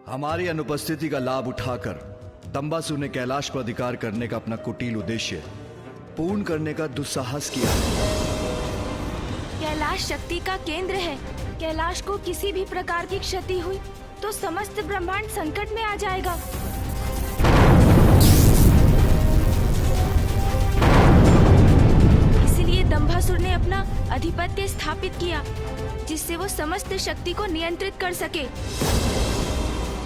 हमारी अनुपस्थिति का लाभ उठाकर दंबासुर ने कैलाश पर अधिकार करने का अपना कुटिल उद्देश्य पूर्ण करने का दुस्साहस किया। कैलाश शक्ति का केंद्र है। कैलाश को किसी भी प्रकार की क्षति हुई तो समस्त ब्रह्मांड संकट में आ जाएगा। इसलिए दंभासुर ने अपना अधिपत्य स्थापित किया, जिससे वो समस्त शक्ति को नियंत्रित कर सके।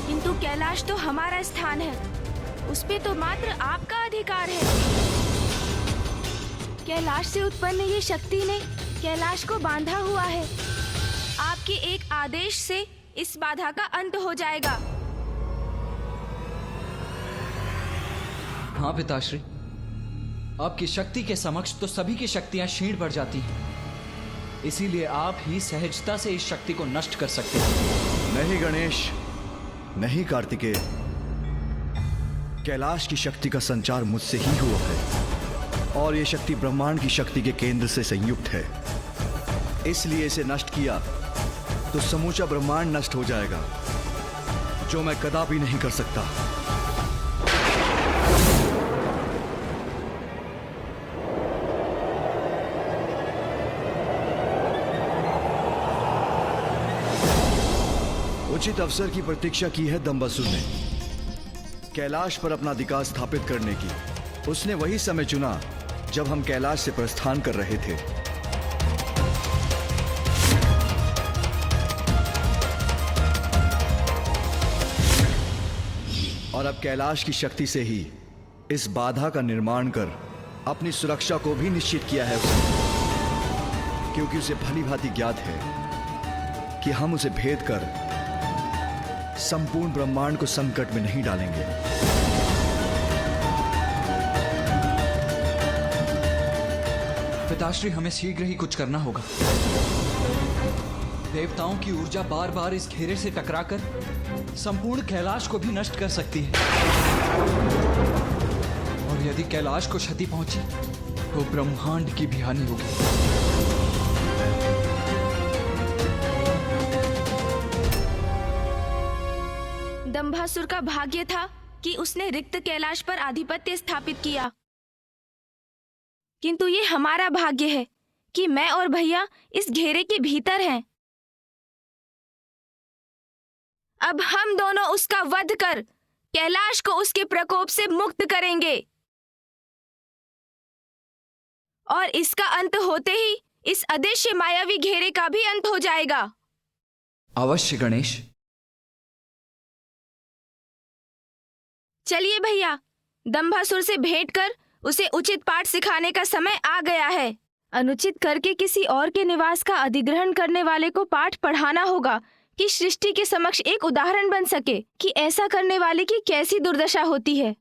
किंतु कैलाश तो हमारा स्थान है, उस पे तो मात्र आपका अधिकार है। कैलाश से उत्पन्न ये शक्ति ने कैलाश को बांधा हुआ है। आपके एक आदेश से इस बाधा का अंत हो जाएगा। हाँ पिताश्री, आपकी शक्ति के समक्ष तो सभी की शक्तियां क्षीण पड़ जाती हैं। इसीलिए आप ही सहजता से इस शक्ति को नष्ट कर सकते हैं। नहीं गणेश, नहीं कार्तिकेय, कैलाश की शक्ति का संचार मुझसे ही हुआ है और ये शक्ति ब्रह्मांड की शक्ति के केंद्र से संयुक्त है। इसलिए इसे नष्ट किया तो समूचा ब्रह्मांड नष्ट हो जाएगा, जो मैं कदापि नहीं कर सकता। उचित अवसर की प्रतीक्षा की है दंबासुर ने कैलाश पर अपना अधिकार स्थापित करने की। उसने वही समय चुना जब हम कैलाश से प्रस्थान कर रहे थे। और अब कैलाश की शक्ति से ही इस बाधा का निर्माण कर अपनी सुरक्षा को भी निश्चित किया है उसने, क्योंकि उसे भली भांति ज्ञात है कि हम उसे भेद कर संपूर्ण ब्रह्मांड को संकट में नहीं डालेंगे। पिताश्री, हमें शीघ्र ही कुछ करना होगा। देवताओं की ऊर्जा बार बार इस घेरे से टकराकर संपूर्ण कैलाश को भी नष्ट कर सकती है, और यदि कैलाश को क्षति पहुंची तो ब्रह्मांड की भी हानि होगी। दंभासुर का भाग्य था कि उसने रिक्त कैलाश पर आधिपत्य स्थापित किया, किंतु ये हमारा भाग्य है कि मैं और भैया इस घेरे के भीतर हैं। अब हम दोनों उसका वध कर कैलाश को उसके प्रकोप से मुक्त करेंगे, और इसका अंत होते ही इस अदृश्य मायावी घेरे का भी अंत हो जाएगा। अवश्य गणेश। चलिए भैया, दंभासुर से भेंट कर उसे उचित पाठ सिखाने का समय आ गया है। अनुचित करके किसी और के निवास का अधिग्रहण करने वाले को पाठ पढ़ाना होगा कि सृष्टि के समक्ष एक उदाहरण बन सके कि ऐसा करने वाले की कैसी दुर्दशा होती है।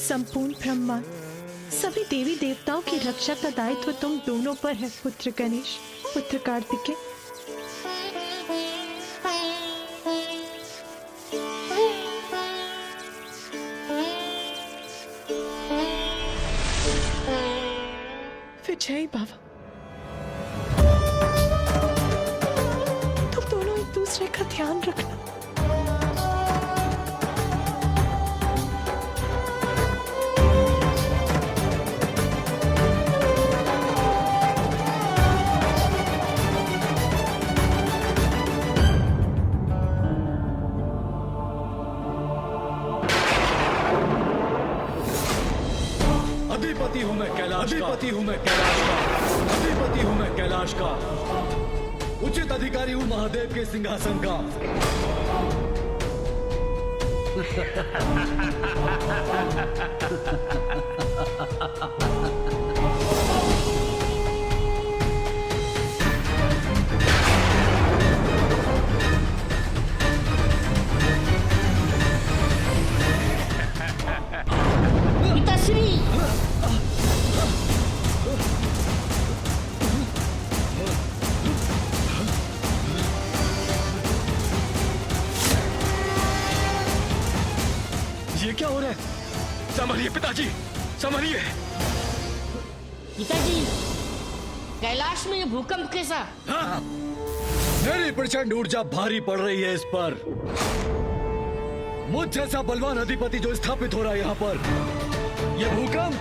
संपूर्ण ब्रह्मांड, सभी देवी देवताओं की रक्षा का दायित्व तुम दोनों पर है, पुत्र गणेश, पुत्र कार्तिकेय। विजय बाबा, तुम दोनों एक दूसरे का ध्यान रखना। अधिपति हूं मैं कैलाश का, अधिपति हूं मैं कैलाश का, अधिपति हूं मैं कैलाश का, उचित अधिकारी हूं महादेव के सिंहासन का। पिताश्री, ये क्या हो रहा है? संभलिए पिताजी, संभलिए। पिताजी, कैलाश में ये भूकंप कैसा? हाँ, मेरी प्रचंड ऊर्जा भारी पड़ रही है इस पर। मुझ जैसा बलवान अधिपति जो स्थापित हो रहा है यहाँ पर, ये भूकंप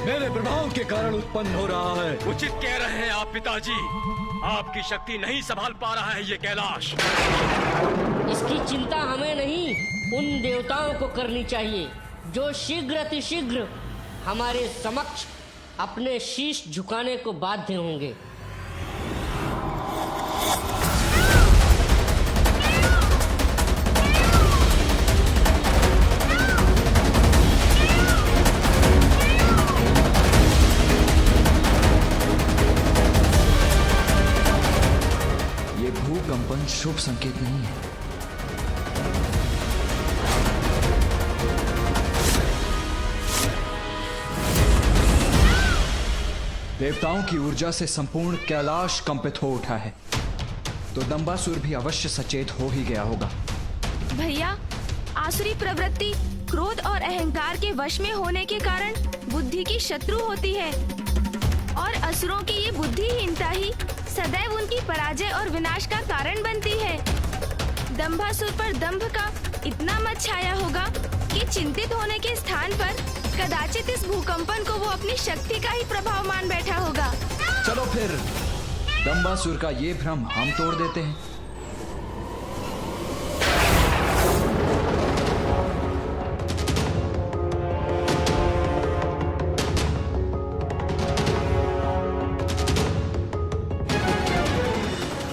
मेरे प्रभाव के कारण उत्पन्न हो रहा है। उचित कह रहे हैं आप पिताजी, आपकी शक्ति नहीं संभाल पा रहा है ये कैलाश। इसकी चिंता हमें नहीं, उन देवताओं को करनी चाहिए जो शीघ्र अतिशीघ्र हमारे समक्ष अपने शीश झुकाने को बाध्य होंगे। ये भूकंपन शुभ संकेत नहीं है। देवताओं की ऊर्जा से संपूर्ण कैलाश कंपित हो उठा है, तो दंबासुर भी अवश्य सचेत हो ही गया होगा। भैया, आसुरी प्रवृत्ति क्रोध और अहंकार के वश में होने के कारण बुद्धि की शत्रु होती है, और असुरों की ये बुद्धिहीनता ही सदैव उनकी पराजय और विनाश का कारण बनती है। दंभासुर पर दंभ का इतना मत छाया होगा कि चिंतित होने के स्थान पर कदाचित इस भूकंपन को वो अपनी शक्ति का ही प्रभाव मान बैठा होगा। चलो फिर दंबासुर का ये भ्रम हम तोड़ देते हैं।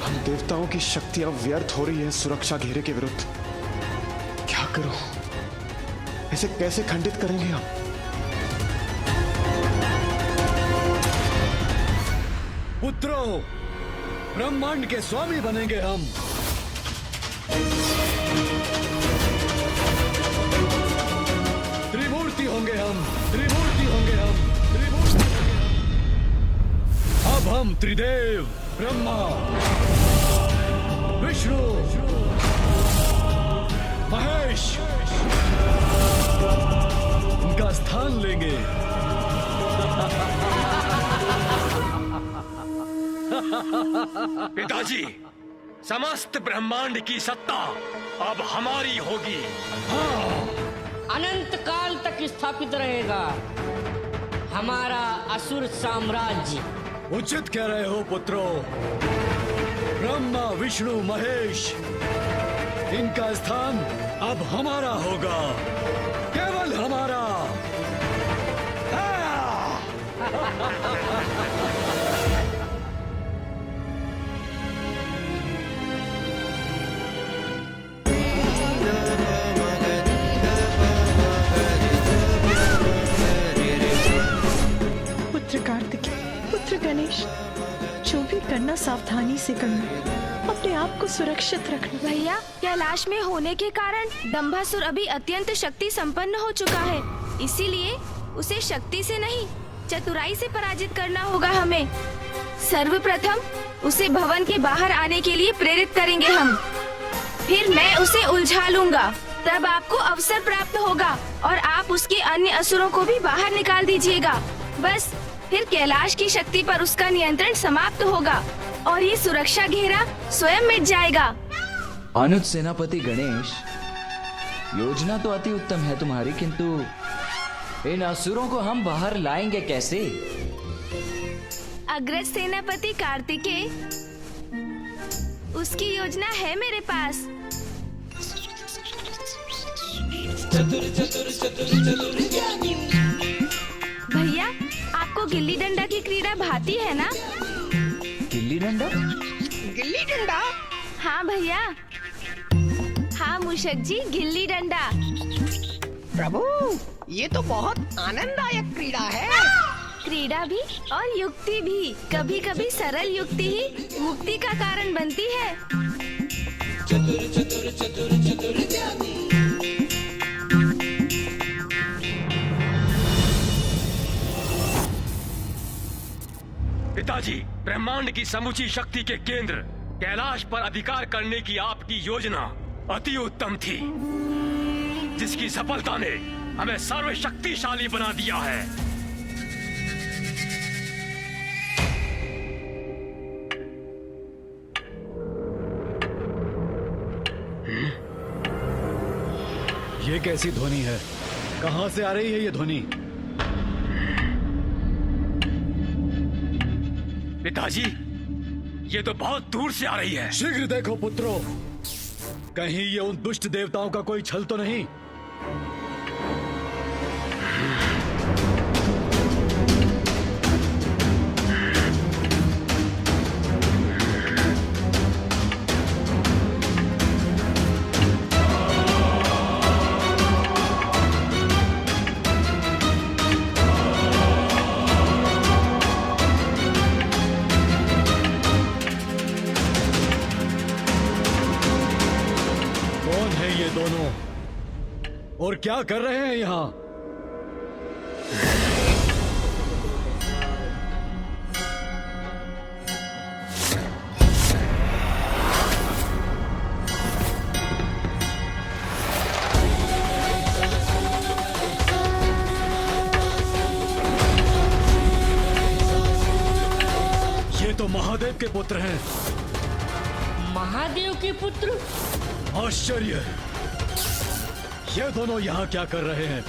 हम देवताओं की शक्ति अब व्यर्थ हो रही है सुरक्षा घेरे के विरुद्ध। क्या करूं? इसे कैसे खंडित करेंगे हम? पुत्रों, ब्रह्मांड के स्वामी बनेंगे हम। त्रिमूर्ति होंगे हम, त्रिमूर्ति होंगे हम, त्रिमूर्ति होंगे हम। अब हम त्रिदेव ब्रह्मा, विष्णु, महेश उनका स्थान लेंगे। पिताजी, समस्त ब्रह्मांड की सत्ता अब हमारी होगी। अनंत काल तक स्थापित रहेगा हमारा असुर साम्राज्य। उचित कह रहे हो पुत्रों। ब्रह्मा, विष्णु, महेश, इनका स्थान अब हमारा होगा, केवल हमारा। पुत्र कार्तिकेय, पुत्र गणेश, जो भी करना सावधानी से करना, अपने आप को सुरक्षित रखना। भैया, कैलाश में होने के कारण दंभासुर अभी अत्यंत शक्ति संपन्न हो चुका है, इसीलिए उसे शक्ति से नहीं चतुराई से पराजित करना होगा हमें। सर्वप्रथम उसे भवन के बाहर आने के लिए प्रेरित करेंगे हम, फिर मैं उसे उलझा लूंगा, तब आपको अवसर प्राप्त होगा और आप उसके अन्य असुरों को भी बाहर निकाल दीजिएगा। बस फिर कैलाश की शक्ति पर उसका नियंत्रण समाप्त होगा और ये सुरक्षा घेरा स्वयं मिट जाएगा। अनुज सेनापति गणेश, योजना तो अति उत्तम है तुम्हारी, किंतु इन असुरों को हम बाहर लाएंगे कैसे? अग्रज सेनापति कार्तिकेय, उसकी योजना है मेरे पास। भैया, आपको गिल्ली डंडा की क्रीड़ा भाती है ना? गिल्ली डंडा? गिल्ली डंडा? हाँ भैया, हाँ मूषक जी, गिल्ली डंडा। प्रभु, ये तो बहुत आनंददायक क्रीड़ा है। क्रीड़ा भी और युक्ति भी। कभी कभी सरल युक्ति ही मुक्ति का कारण बनती है। पिताजी, ब्रह्मांड की समूची शक्ति के केंद्र कैलाश पर अधिकार करने की आपकी योजना अति उत्तम थी, जिसकी सफलता ने हमें सर्वशक्तिशाली बना दिया है। ये कैसी ध्वनि है? कहां से आ रही है ये ध्वनि? पिताजी, ये तो बहुत दूर से आ रही है। शीघ्र देखो पुत्रों, कहीं ये उन दुष्ट देवताओं का कोई छल तो नहीं। दोनों और क्या कर रहे हैं यहाँ? ये तो महादेव के पुत्र हैं। महादेव के पुत्र? आश्चर्य! ये दोनों यहाँ क्या कर रहे हैं?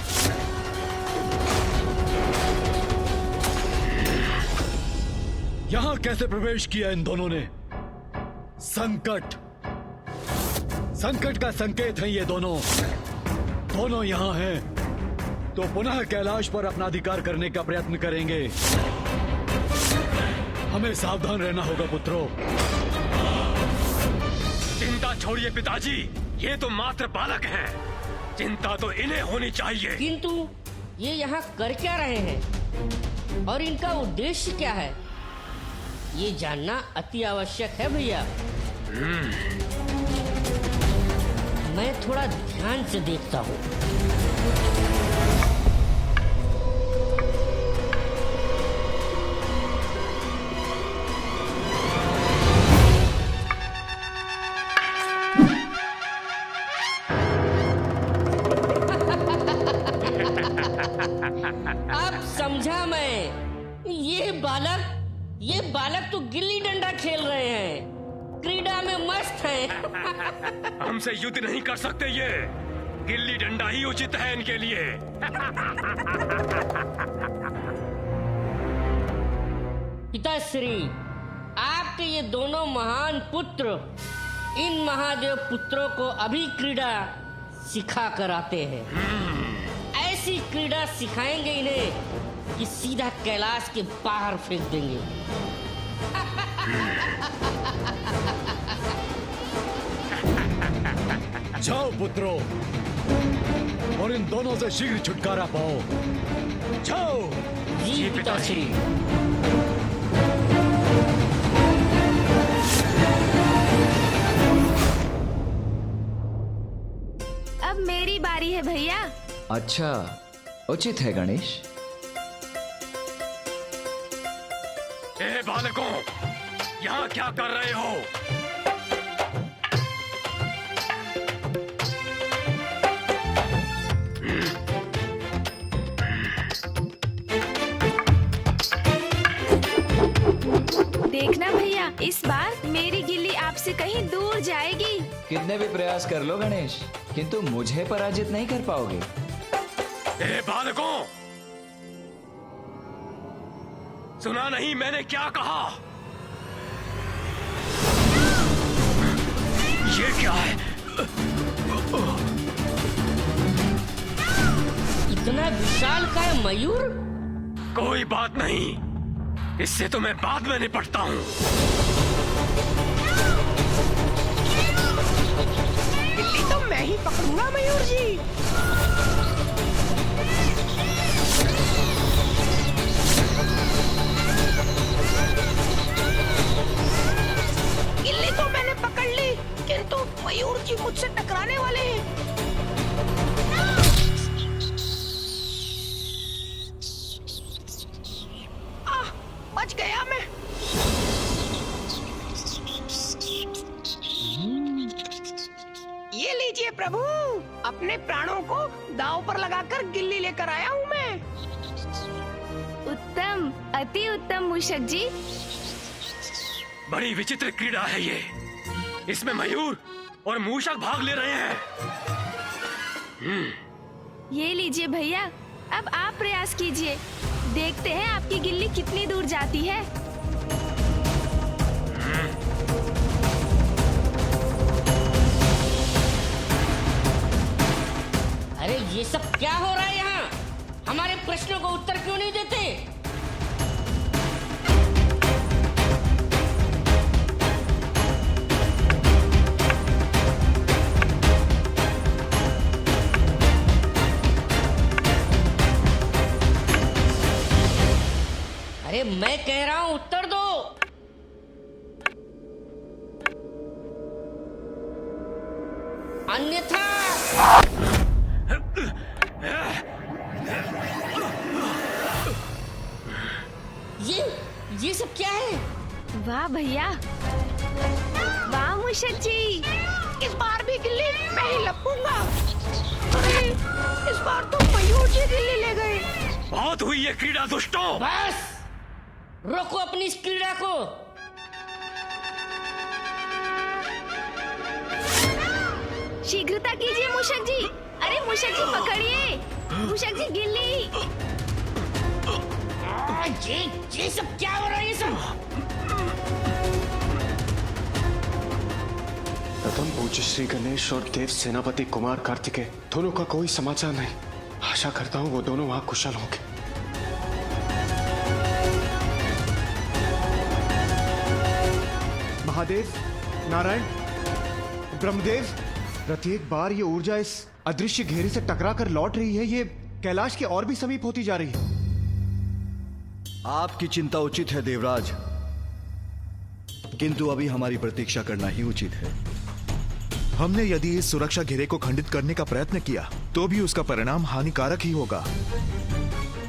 यहाँ कैसे प्रवेश किया इन दोनों ने? संकट, संकट का संकेत है ये दोनों। दोनों यहाँ हैं तो पुनः कैलाश पर अपना अधिकार करने का प्रयत्न करेंगे। हमें सावधान रहना होगा पुत्रों। चिंता छोड़िए पिताजी, ये तो मात्र बालक हैं। चिंता तो इन्हें होनी चाहिए। किंतु ये यहाँ कर क्या रहे हैं और इनका उद्देश्य क्या है, ये जानना अति आवश्यक है भैया। मैं थोड़ा ध्यान से देखता हूँ। अब समझा मैं। ये बालक तो गिल्ली डंडा खेल रहे हैं, क्रीड़ा में मस्त हैं। हमसे युद्ध नहीं कर सकते ये। गिल्ली डंडा ही उचित है इनके लिए। पिताश्री, आपके ये दोनों महान पुत्र इन महादेव पुत्रों को अभी क्रीड़ा सिखा कर आते हैं। ऐसी क्रीड़ा सिखाएंगे इन्हें कि सीधा कैलाश के बाहर फेंक देंगे। जाओ पुत्रों और इन दोनों से शीघ्र छुटकारा पाओ। जाओ। जी पिताश्री। अब मेरी बारी है भैया। अच्छा, उचित है गणेश। ए बालकों, यहाँ क्या कर रहे हो? देखना भैया, इस बार मेरी गिल्ली आपसे कहीं दूर जाएगी। कितने भी प्रयास कर लो गणेश, किंतु मुझे पराजित नहीं कर पाओगे। ए बालकों, सुना नहीं मैंने क्या कहा? ये क्या है? इतना विशाल का मयूर? कोई बात नहीं, इससे तो मैं बाद में निपटता हूँ। गिल्ली तो मैं ही पकड़ूंगा मयूर जी। गिल्ली तो मैंने पकड़ ली, किंतु मयूर जी मुझसे टकराने वाले हैं। बच गया मैं। ये लीजिए प्रभु, अपने प्राणों को दांव पर लगाकर गिल्ली लेकर आया हूँ मैं। उत्तम, अति उत्तम मूषक जी। बड़ी विचित्र क्रीड़ा है ये। इसमें मयूर और मूषक भाग ले रहे हैं। ये लीजिए भैया, अब आप प्रयास कीजिए, देखते हैं आपकी गिल्ली कितनी दूर जाती है। अरे ये सब क्या हो रहा है यहाँ? हमारे प्रश्नों को उत्तर क्यों नहीं देते? अरे मैं कह रहा हूं उत्तर दो। अन्यथा ये सब क्या है? वाह भैया, वाह मूषक जी। इस बार भी गिल्ली मैं ही लपूंगा। अरे इस बार तो मयूर जी गिल्ली ले गए। बहुत हुई ये क्रीड़ा दुष्टों। बस रोको अपनी इस क्रीड़ा को। शीघ्रता कीजिए मूषक जी। अरे मूषक जी पकड़िए, मूषक जी गिल्ली। ये सब क्या हो रहा है? ये सब प्रथम पूज्य श्री गणेश और देव सेनापति कुमार कार्तिकेय दोनों का कोई समाचार नहीं। आशा करता हूँ वो दोनों वहां कुशल होंगे। महादेव, नारायण, ब्रह्मदेव, प्रत्येक बार ये ऊर्जा इस अदृश्य घेरे से टकरा कर लौट रही है। ये कैलाश के और भी समीप होती जा रही है। आपकी चिंता उचित है देवराज, किंतु अभी हमारी प्रतीक्षा करना ही उचित है। हमने यदि इस सुरक्षा घेरे को खंडित करने का प्रयत्न किया तो भी उसका परिणाम हानिकारक ही होगा।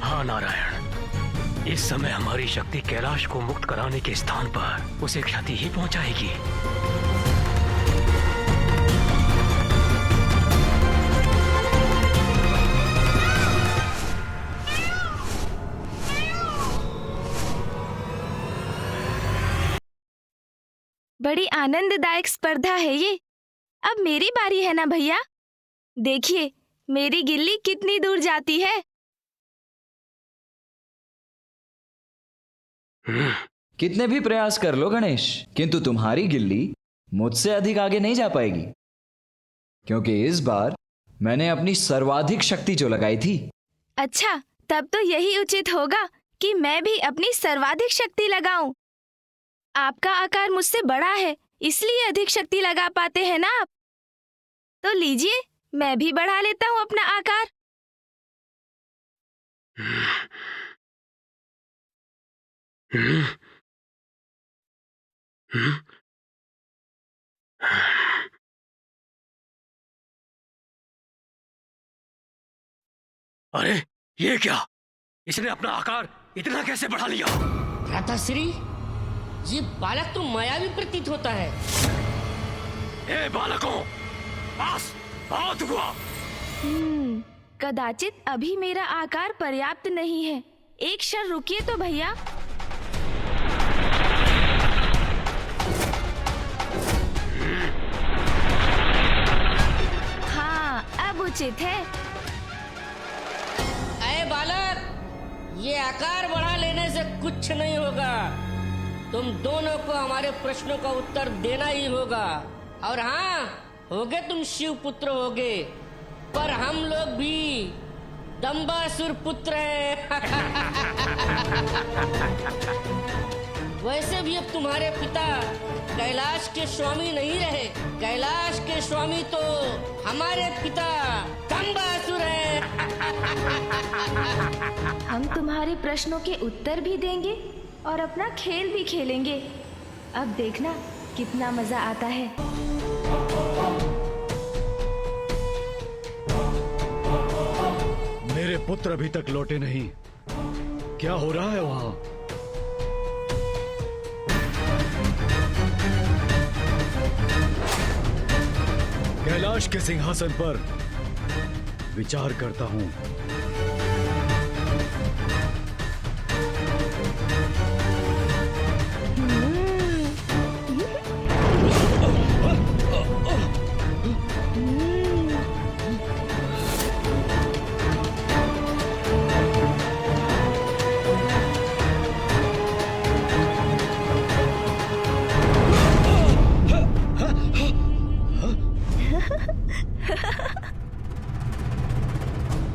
हाँ नारायण, इस समय हमारी शक्ति कैलाश को मुक्त कराने के स्थान पर उसे क्षति ही पहुंचाएगी। बड़ी आनंददायक स्पर्धा है ये। अब मेरी बारी है ना भैया। देखिए मेरी गिल्ली कितनी दूर जाती है। कितने भी प्रयास कर लो गणेश, किंतु तुम्हारी गिल्ली मुझसे अधिक आगे नहीं जा पाएगी, क्योंकि इस बार मैंने अपनी सर्वाधिक शक्ति जो लगाई थी। अच्छा, तब तो यही उचित होगा कि मैं भी अपनी सर्वाधिक शक्ति लगाऊं। आपका आकार मुझसे बड़ा है, इसलिए अधिक शक्ति लगा पाते हैं ना आप। तो लीजिए, मैं भी बढ़ा लेता हूं अपना आकार। अरे ये क्या? इसने अपना आकार इतना कैसे बढ़ा लिया? भ्राताश्री, ये बालक तो मायावी प्रतीत होता है। ए बालकों, बस बहुत हुआ। कदाचित अभी मेरा आकार पर्याप्त नहीं है। एक क्षण रुकिए तो भैया। हाँ, अब उचित है। अरे बालक, ये आकार बढ़ा लेने से कुछ नहीं होगा। तुम दोनों को हमारे प्रश्नों का उत्तर देना ही होगा। और हाँ, होगे तुम शिव पुत्र होगे, पर हम लोग भी दंबासुर पुत्र हैं। वैसे भी अब तुम्हारे पिता कैलाश के स्वामी नहीं रहे। कैलाश के स्वामी तो हमारे पिता दंभासुर हैं। हम तुम्हारे प्रश्नों के उत्तर भी देंगे और अपना खेल भी खेलेंगे। अब देखना कितना मजा आता है। मेरे पुत्र अभी तक लौटे नहीं। क्या हो रहा है वहां? कैलाश के सिंहासन पर विचार करता हूं।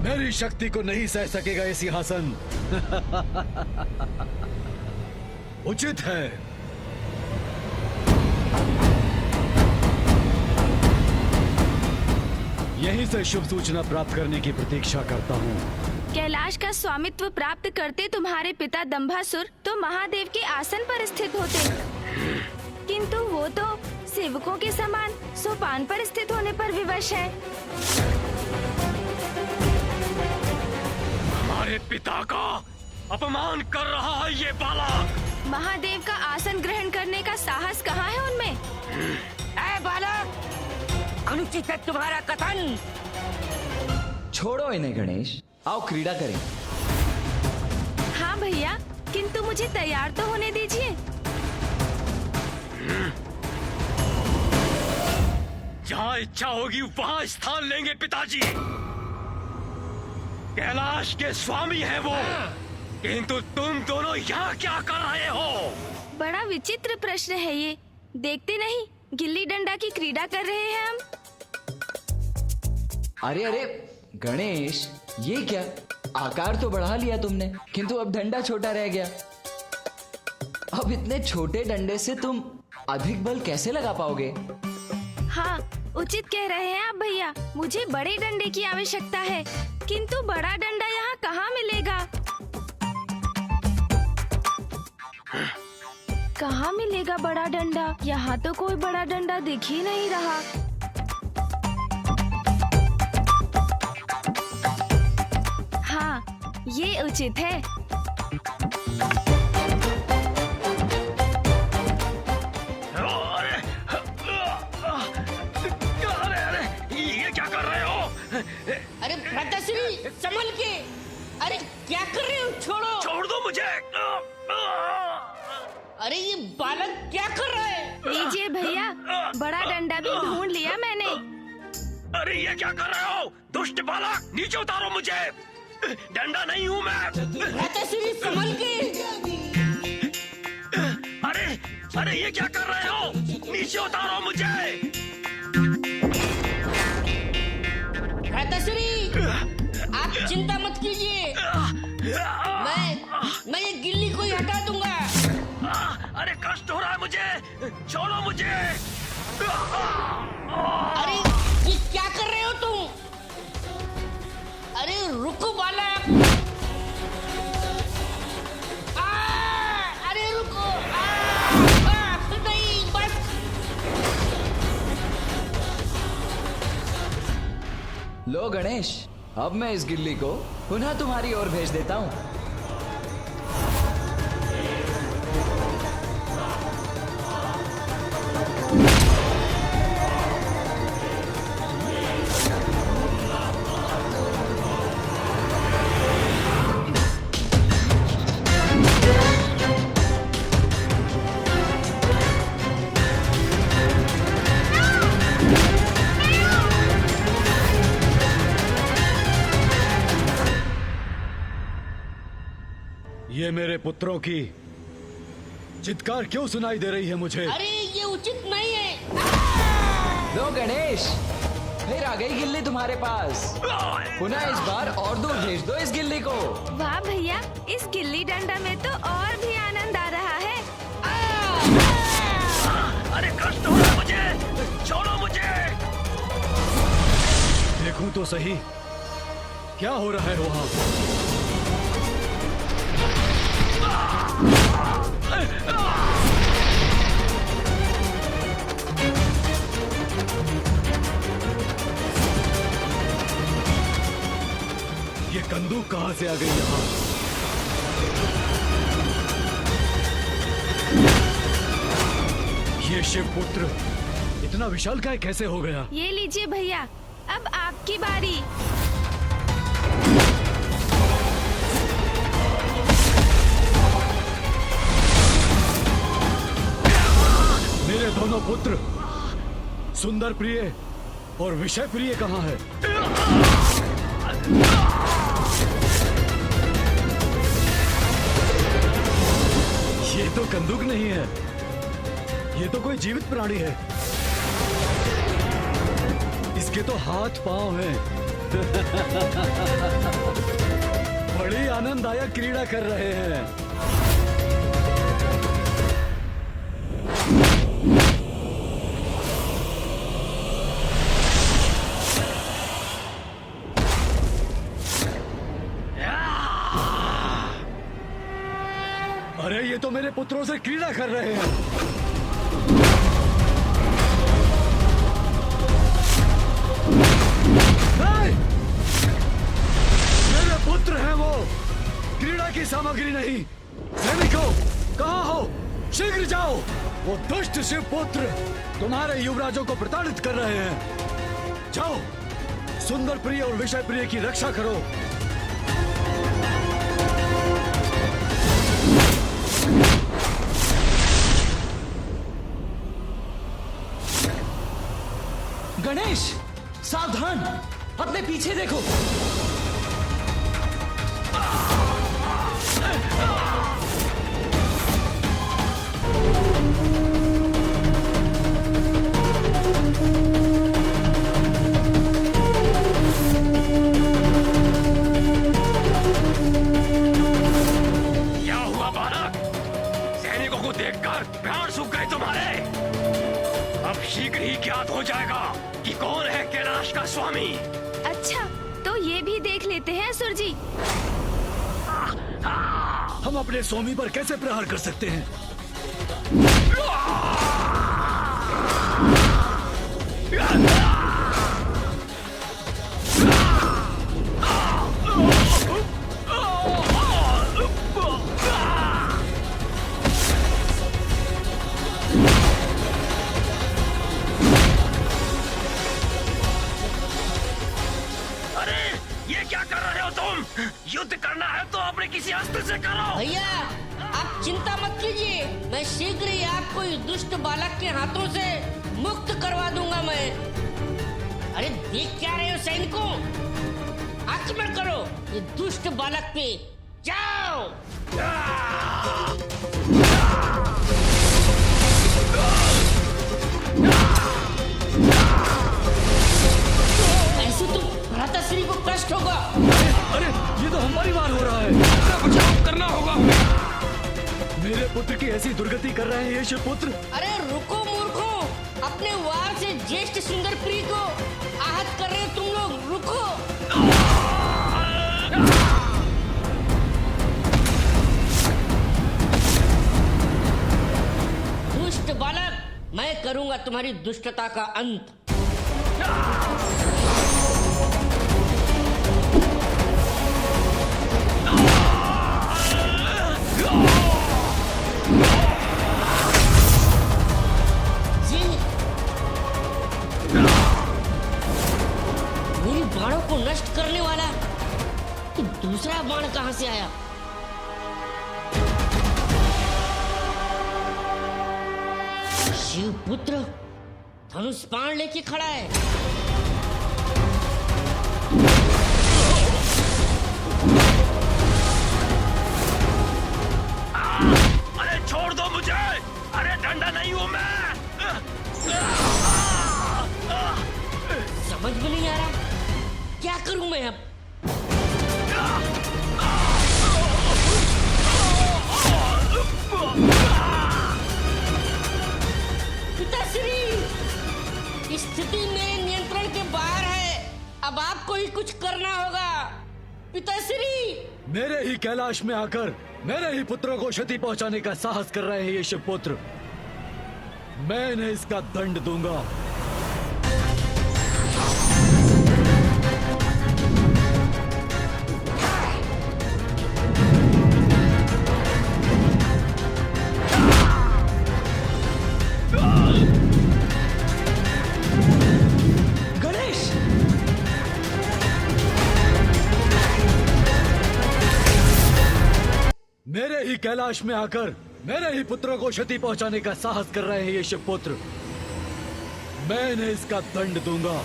मेरी शक्ति को नहीं सह सकेगा ये सिंहासन। उचित है। यहीं से शुभ सूचना प्राप्त करने की प्रतीक्षा करता हूँ। कैलाश का स्वामित्व प्राप्त करते तुम्हारे पिता दंभासुर तो महादेव के आसन पर स्थित होते, किंतु वो तो सेवकों के समान सोपान पर स्थित होने पर विवश है। हमारे पिता का अपमान कर रहा है ये बालक। महादेव का आसन ग्रहण करने का साहस कहाँ है उनमें? ऐ बालक, अनुचित है तुम्हारा कथन। छोड़ो इन्हें गणेश, आओ क्रीड़ा करें। हाँ भैया, किंतु मुझे तैयार तो होने दीजिए। जहाँ इच्छा होगी वहाँ स्थान लेंगे पिताजी। कैलाश के स्वामी है वो, किंतु तुम दोनों यहाँ क्या कर रहे हो? बड़ा विचित्र प्रश्न है ये। देखते नहीं गिल्ली डंडा की क्रीड़ा कर रहे हैं हम। अरे अरे गणेश, ये क्या? आकार तो बढ़ा लिया तुमने, किंतु अब डंडा छोटा रह गया। अब इतने छोटे डंडे से तुम अधिक बल कैसे लगा पाओगे? हाँ, उचित कह रहे हैं आप भैया। मुझे बड़े डंडे की आवश्यकता है, किंतु बड़ा डंडा यहाँ कहाँ मिलेगा? कहाँ मिलेगा बड़ा डंडा? यहाँ तो कोई बड़ा डंडा दिख ही नहीं रहा। हाँ, ये उचित है। ये क्या कर रहे हो? अरे भ्राताश्री, संभल के। अरे क्या कर रहे हो? छोड़ो। छोड़ दो मुझे। अरे ये बालक क्या कर रहा है? लीजिए भैया, बड़ा डंडा भी ढूंढ लिया मैंने। अरे ये क्या कर रहे हो? दुष्ट बालक, नीचे उतारो मुझे। डंडा नहीं हूँ मैं। भ्राताश्री, संभल के। अरे अरे ये क्या कर रहे हो? नीचे उतारो मुझे। भ्राताश्री, आप चिंता मत कीजिए। मैं ये गिल्ली को ही हटा दूंगा। अरे कष्ट हो रहा है मुझे, छोड़ो मुझे। अरे ये क्या कर रहे हो तुम? अरे रुको बालक। अरे रुको। नहीं, बस। लो गणेश, अब मैं इस गिल्ली को पुनः तुम्हारी ओर भेज देता हूँ। ये मेरे पुत्रों की चित्कार क्यों सुनाई दे रही है मुझे? अरे ये उचित नहीं है। लो गणेश, फिर आ गई गिल्ली तुम्हारे पास। पुनः इस बार और दूर भेज दो इस गिल्ली को। वाह भैया, इस गिल्ली डंडा में तो और भी आनंद आ रहा है। देखूं तो सही, क्या हो रहा है वहां? ये कंदूक कहां से आ गई यहां? ये शिवपुत्र इतना विशालकाय कैसे हो गया? ये लीजिए भैया, अब आपकी बारी। मेरे दोनों पुत्र सुंदर प्रिय और विषय प्रिय कहाँ है? ये तो कंदूक नहीं है, ये तो कोई जीवित प्राणी है। इसके तो हाथ पांव हैं। बड़ी आनंददायक क्रीड़ा कर रहे हैं। अरे ये तो मेरे पुत्रों से क्रीड़ा कर रहे हैं। नहीं! मेरे पुत्र हैं वो, क्रीड़ा की सामग्री नहीं। सैनिकों, कहाँ हो? शीघ्र जाओ। वो दुष्ट शिवपुत्र तुम्हारे युवराजों को प्रताड़ित कर रहे हैं। जाओ, सुंदर प्रिय और विषय प्रिय की रक्षा करो। गणेश, सावधान, अपने पीछे देखो। क्या हुआ बालक? सैनिकों को देखकर प्राण सूख गए तुम्हारे? अब शीघ्र ही ज्ञात हो जाएगा कि कौन है कैलाश का स्वामी। अच्छा, तो ये भी देख लेते हैं असुर जी। हम अपने स्वामी पर कैसे प्रहार कर सकते हैं? युद्ध करना है तो अपने किसी अस्त्र से करो। भैया, आप चिंता मत कीजिए, मैं शीघ्र ही आपको इस दुष्ट बालक के हाथों से मुक्त करवा दूंगा मैं। अरे देख क्या रहे हो सैनिकों, आक्रमण करो ये दुष्ट बालक पे, जाओ। ऐसे तो भ्राताश्री को कष्ट होगा। अरे ये तो हमारी बार हो रहा है। बचाव करना होगा। मेरे पुत्र की ऐसी दुर्गति कर रहे हैं ये शिवपुत्र। अरे रुको मूर्खों, अपने वार से ज्येष्ठ सुंदर प्रिय को आहत कर रहे हो तुम लोग, रुको। दुष्ट बालक, मैं करूंगा तुम्हारी दुष्टता का अंत। मेरी बाणों को नष्ट करने वाला कि दूसरा बाण कहां से आया? शिवपुत्र धनुष बाण लेके खड़ा है। अरे छोड़ दो मुझे, अरे डंडा नहीं हूं मैं। समझ में नहीं आ रहा क्या करूं मैं अब। पिताश्री, स्थिति मेरे नियंत्रण के बाहर है, अब आप ही कैलाश में आकर मेरे ही पुत्रों को क्षति पहुंचाने का साहस कर रहे हैं ये शिवपुत्र। मैं इन्हें इसका दंड दूंगा। गणेश! मेरे ही कैलाश में आकर मेरे ही पुत्रों को क्षति पहुंचाने का साहस कर रहे हैं ये शिवपुत्र। मैं इन्हें इसका दंड दूंगा।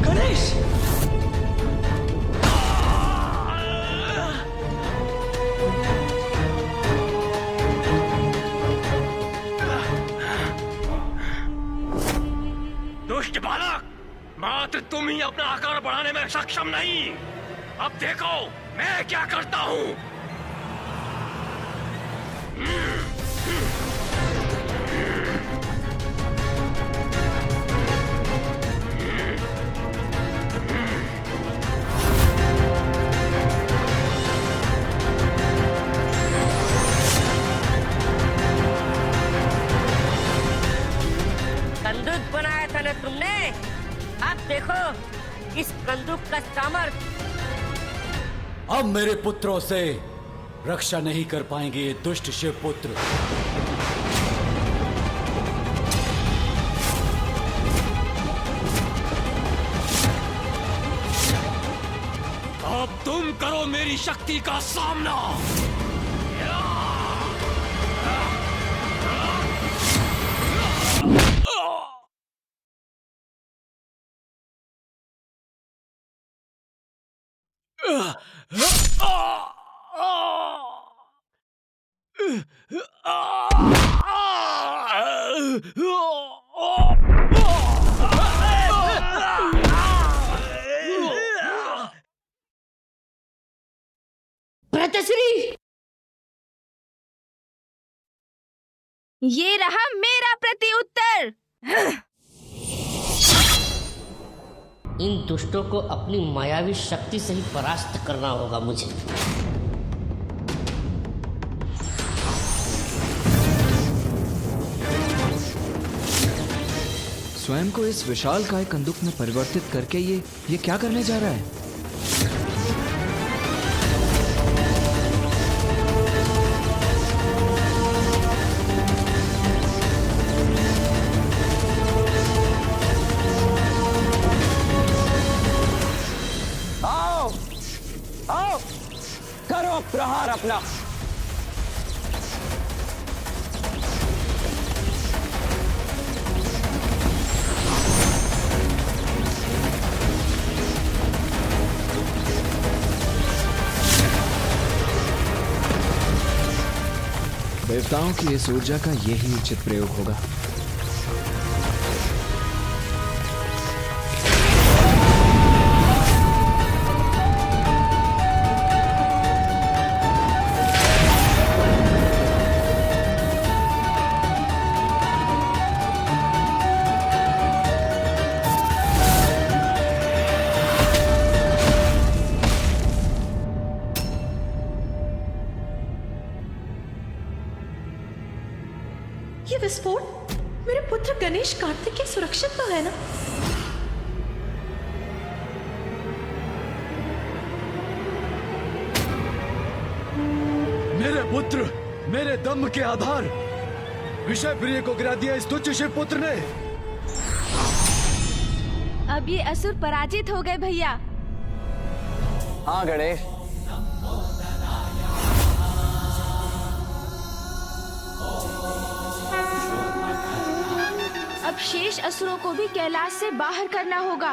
गणेश! दुष्ट बालक, मात्र तुम ही अपना आकार बढ़ाने में सक्षम नहीं। अब देखो मैं क्या करता हूँ। कंदूक बनाया था ना तुमने, अब देखो इस कंदूक का सामर्थ्य। अब मेरे पुत्रों से रक्षा नहीं कर पाएंगे ये दुष्ट शिवपुत्र। अब तुम करो मेरी शक्ति का सामना। भ्राताश्री, ये रहा मेरा प्रत्युत्तर। इन दुष्टों को अपनी मायावी शक्ति से ही परास्त करना होगा मुझे। स्वयं को इस विशालकाय कंदूक में परिवर्तित करके ये क्या करने जा रहा है? आओ, करो प्रहार अपना। देवताओं की इस ऊर्जा का यही उचित प्रयोग होगा। ये विस्फोट मेरे पुत्र गणेश कार्तिक के सुरक्षित तो है ना? मेरे पुत्र, मेरे दम के आधार विषय प्रिय को गिरा दिया इस तुच्छ शिवपुत्र ने। अब ये असुर पराजित हो गए भैया। हाँ गणेश, अब शेष असुरों को भी कैलाश से बाहर करना होगा।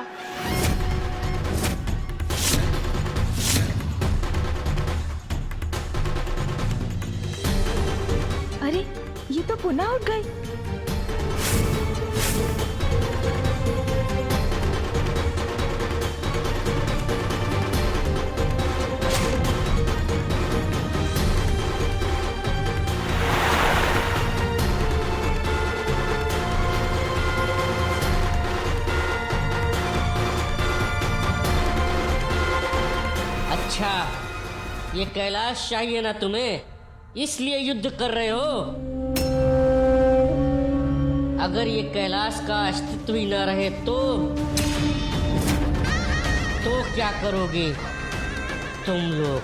अरे ये तो पुनः उठ गए। अच्छा, ये कैलाश चाहिए ना तुम्हें, इसलिए युद्ध कर रहे हो। अगर ये कैलाश का अस्तित्व ही ना रहे तो क्या करोगे तुम लोग?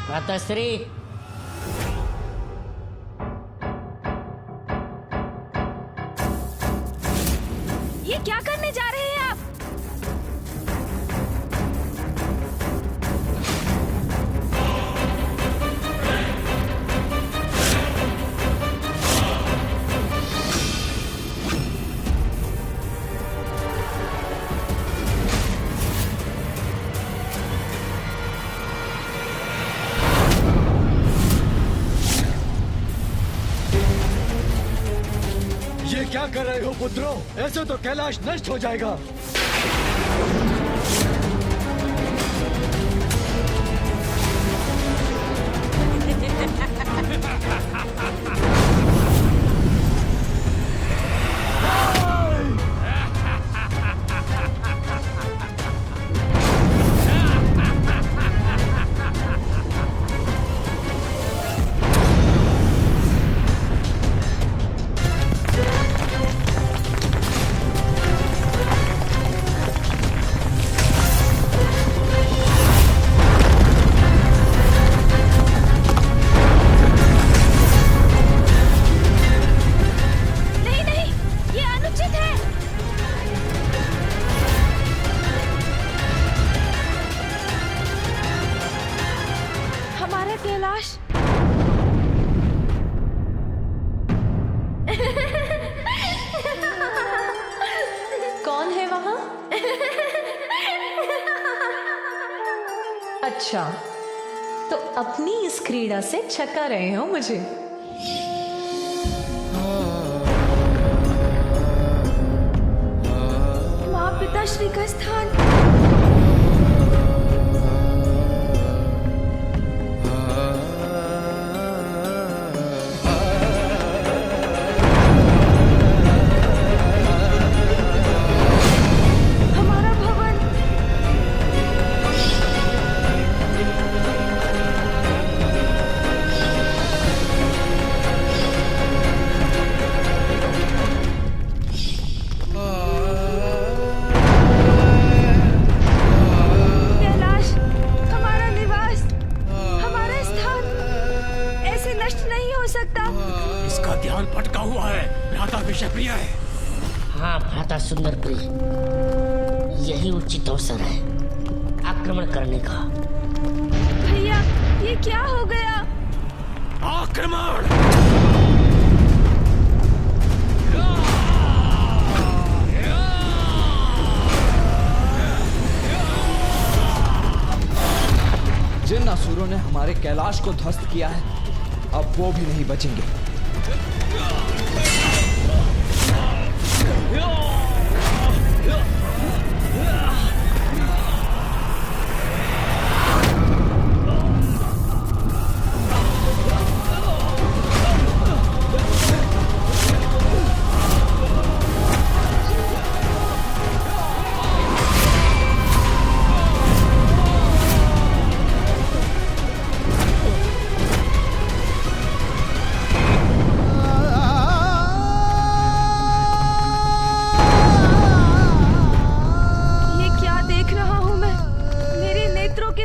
भ्राताश्री, ये क्या करने जा रहे हैं आप? ये क्या कर रहे हो पुत्रों? ऐसे तो कैलाश नष्ट हो जाएगा। कौन है वहां? अच्छा, तो अपनी इस क्रीड़ा से छका रहे हो मुझे। माँ पिताश्री का स्थान। इसका ध्यान भटका हुआ है। भ्राता विषयप्रिय है। हाँ भ्राता सुंदर प्रिय, यही उचित अवसर है आक्रमण करने का। भैया, ये क्या हो गया? आक्रमण! जिन असुरों ने हमारे कैलाश को ध्वस्त किया है, अब वो भी नहीं बचेंगे।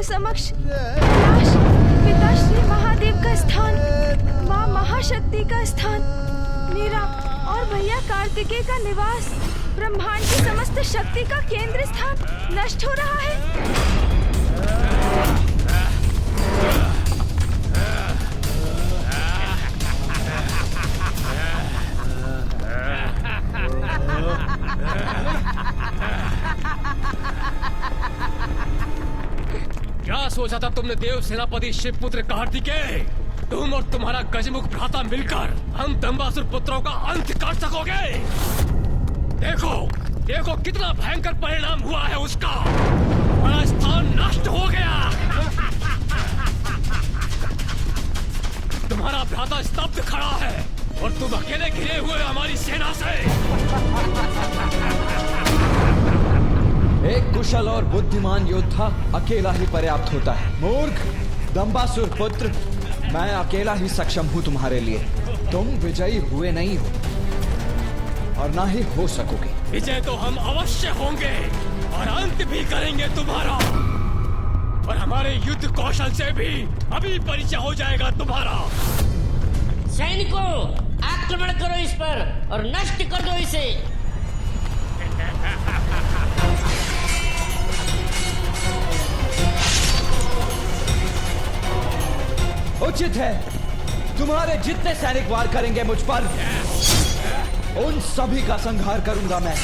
समक्ष कैलाश, पिताश्री महादेव का स्थान, माँ महाशक्ति का स्थान, मेरा और भैया कार्तिकेय का निवास, ब्रह्मांड की समस्त शक्ति का केंद्र स्थान नष्ट हो रहा है। क्या सोचा था तुमने देव सेनापति शिवपुत्र कार्तिकेय? तुम और तुम्हारा गजमुख भ्राता मिलकर हम दंबासुर पुत्रों का अंत कर सकोगे? देखो देखो कितना भयंकर परिणाम हुआ है उसका। हमारा स्थान नष्ट हो गया। तुम्हारा भ्राता स्तब्ध खड़ा है और तुम अकेले घिरे हुए हमारी सेना से। कुशल और बुद्धिमान योद्धा अकेला ही पर्याप्त होता है। मूर्ख दंबासुर पुत्र, मैं अकेला ही सक्षम हूँ तुम्हारे लिए। तुम विजयी हुए नहीं हो और ना ही हो सकोगे। विजय तो हम अवश्य होंगे और अंत भी करेंगे तुम्हारा, और हमारे युद्ध कौशल से भी अभी परिचय हो जाएगा तुम्हारा। सैनिकों, आक्रमण करो इस पर और नष्ट कर दो इसे। उचित है, तुम्हारे जितने सैनिक वार करेंगे मुझ पर, उन सभी का संहार करूंगा मैं।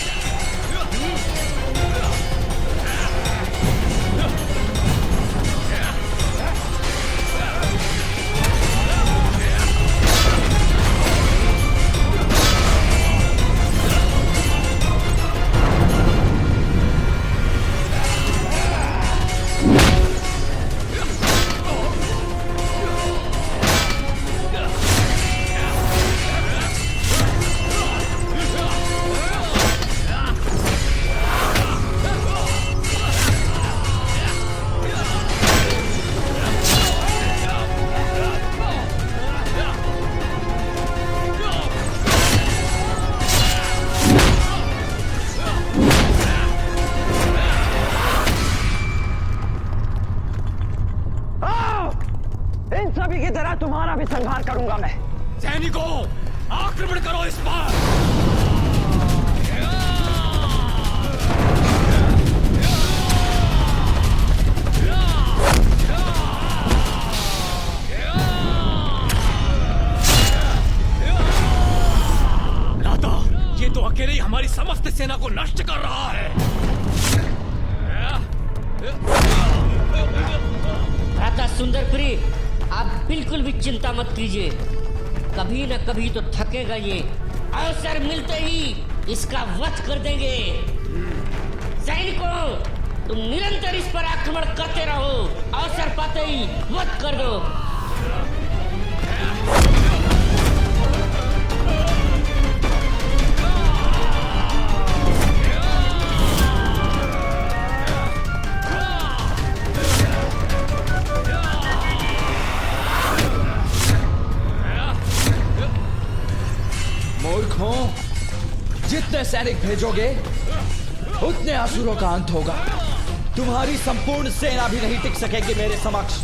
इन सभी की तरह तुम्हारा भी संहार करूंगा मैं। सैनिकों, आक्रमण करो इस पर। लाता, ये तो अकेले ही हमारी समस्त सेना को नष्ट कर रहा है। भ्राता सुंदरपुरी, आप बिल्कुल भी चिंता मत कीजिए, कभी न कभी तो थकेगा ये। अवसर मिलते ही इसका वध कर देंगे। सैनिकों, तुम निरंतर इस पर आक्रमण करते रहो, अवसर पाते ही वध कर दो। मूर्खों, जितने सैनिक भेजोगे उतने असुरों का अंत होगा। तुम्हारी संपूर्ण सेना भी नहीं टिक सकेगी मेरे समक्ष।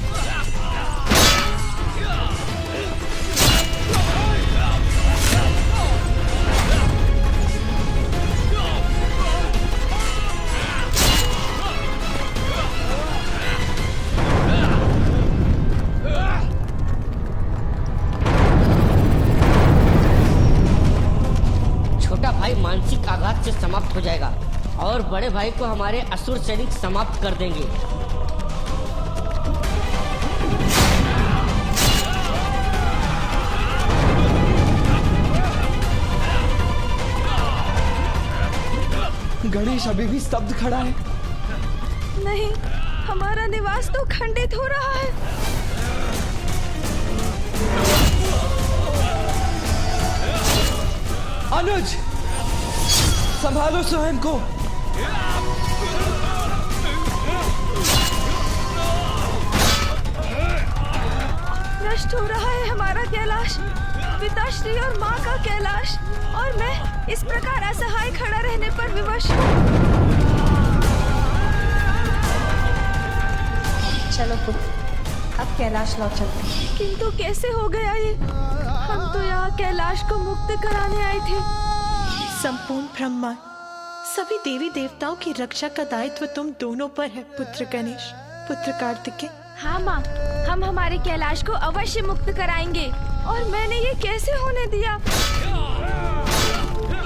छोटा भाई मानसिक आघात से समाप्त हो जाएगा और बड़े भाई को हमारे असुर सैनिक समाप्त कर देंगे। गणेश अभी भी स्तब्ध खड़ा है। नहीं, हमारा निवास तो खंडित हो रहा है। अनुज, संभालो स्वयं को। नष्ट हो रहा है हमारा कैलाश, पिताश्री और माँ का कैलाश, और मैं इस प्रकार असहाय खड़ा रहने पर विवश हूँ। चलो पुत्र, अब कैलाश लौट चलते हैं। किंतु कैसे हो गया ये? हम तो यहाँ कैलाश को मुक्त कराने आए थे। संपूर्ण ब्रह्मांड, सभी देवी देवताओं की रक्षा का दायित्व तुम दोनों पर है पुत्र गणेश, पुत्र कार्तिकेय। हाँ माँ, हम हमारे कैलाश को अवश्य मुक्त कराएंगे। और मैंने ये कैसे होने दिया?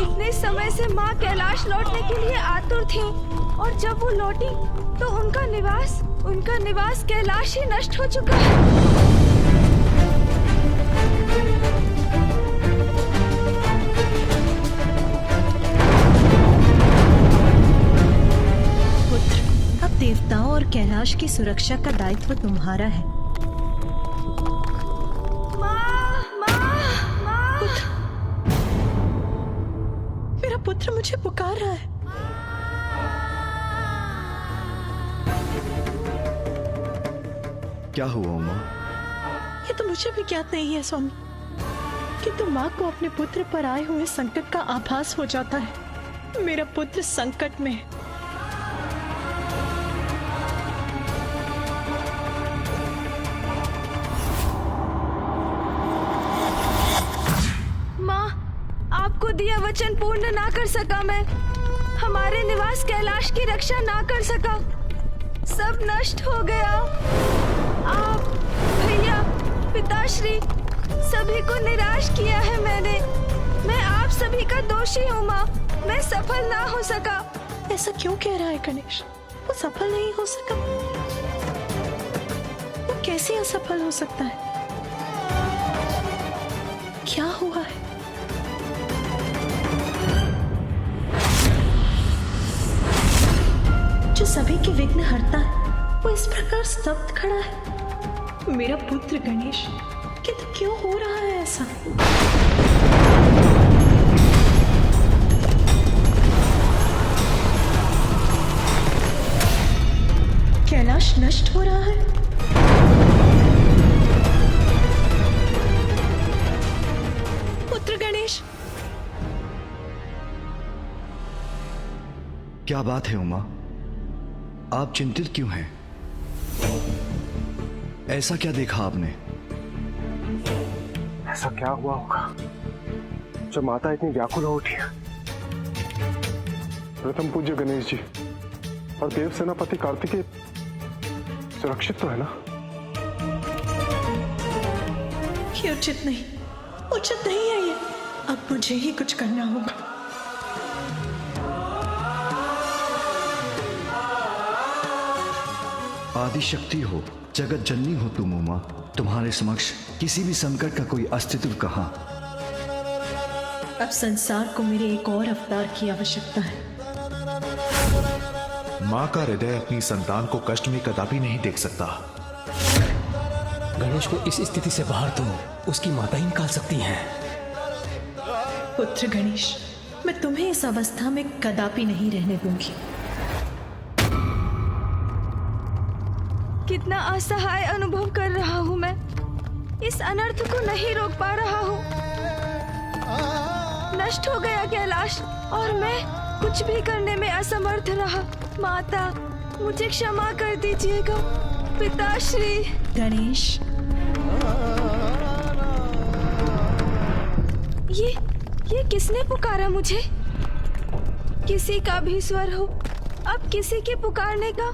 इतने समय से माँ कैलाश लौटने के लिए आतुर थी, और जब वो लौटी तो उनका निवास कैलाश ही नष्ट हो चुका है। पुत्र, अब देवताओं और कैलाश की सुरक्षा का दायित्व तुम्हारा है। मेरा पुत्र मुझे पुकार रहा है। क्या हुआ उमा? ये तो मुझे भी ज्ञात नहीं है स्वामी, किंतु माँ को अपने पुत्र पर आए हुए संकट का आभास हो जाता है। मेरा पुत्र संकट में है। माँ, आपको दिया वचन पूर्ण ना कर सका मैं, हमारे निवास कैलाश की रक्षा ना कर सका, सब नष्ट हो गया। आप, भैया, पिताश्री, सभी को निराश किया है मैंने। मैं आप सभी का दोषी हूँ माँ, मैं सफल ना हो सका। ऐसा क्यों कह रहा है गणेश? वो सफल नहीं हो सका? वो कैसे असफल हो सकता है? क्या हुआ है? जो सभी के विघ्न हरता है, वो इस प्रकार स्तब्ध खड़ा है। मेरा पुत्र गणेश, किंतु क्यों हो रहा है ऐसा? कैलाश नष्ट हो रहा है। पुत्र गणेश, क्या बात है उमा? आप चिंतित क्यों हैं? ऐसा क्या देखा आपने? ऐसा क्या हुआ होगा जब माता इतनी व्याकुल हो उठी है? प्रथम पूज्य गणेश जी और देव सेनापति कार्तिकेय सुरक्षित तो है ना? ये उचित नहीं है ये। अब मुझे ही कुछ करना होगा। आदि शक्ति हो, जगत जननी हो तुम उमा। तुम्हारे समक्ष किसी भी संकट का कोई अस्तित्व कहाँ? अब संसार को मेरे एक और अवतार की आवश्यकता है। माँ का हृदय अपनी संतान को कष्ट में कदापि नहीं देख सकता। गणेश को इस स्थिति से बाहर तुम उसकी माता ही निकाल सकती हैं। पुत्र गणेश, मैं तुम्हें इस अवस्था में कदापि नहीं रहने दूंगी। कितना असहाय अनुभव कर रहा हूँ मैं, इस अनर्थ को नहीं रोक पा रहा हूँ। नष्ट हो गया कैलाश और मैं कुछ भी करने में असमर्थ रहा। माता, मुझे क्षमा कर दीजिएगा। पिताश्री। गणेश, ये किसने पुकारा मुझे? किसी का भी स्वर हो, अब किसी के पुकारने का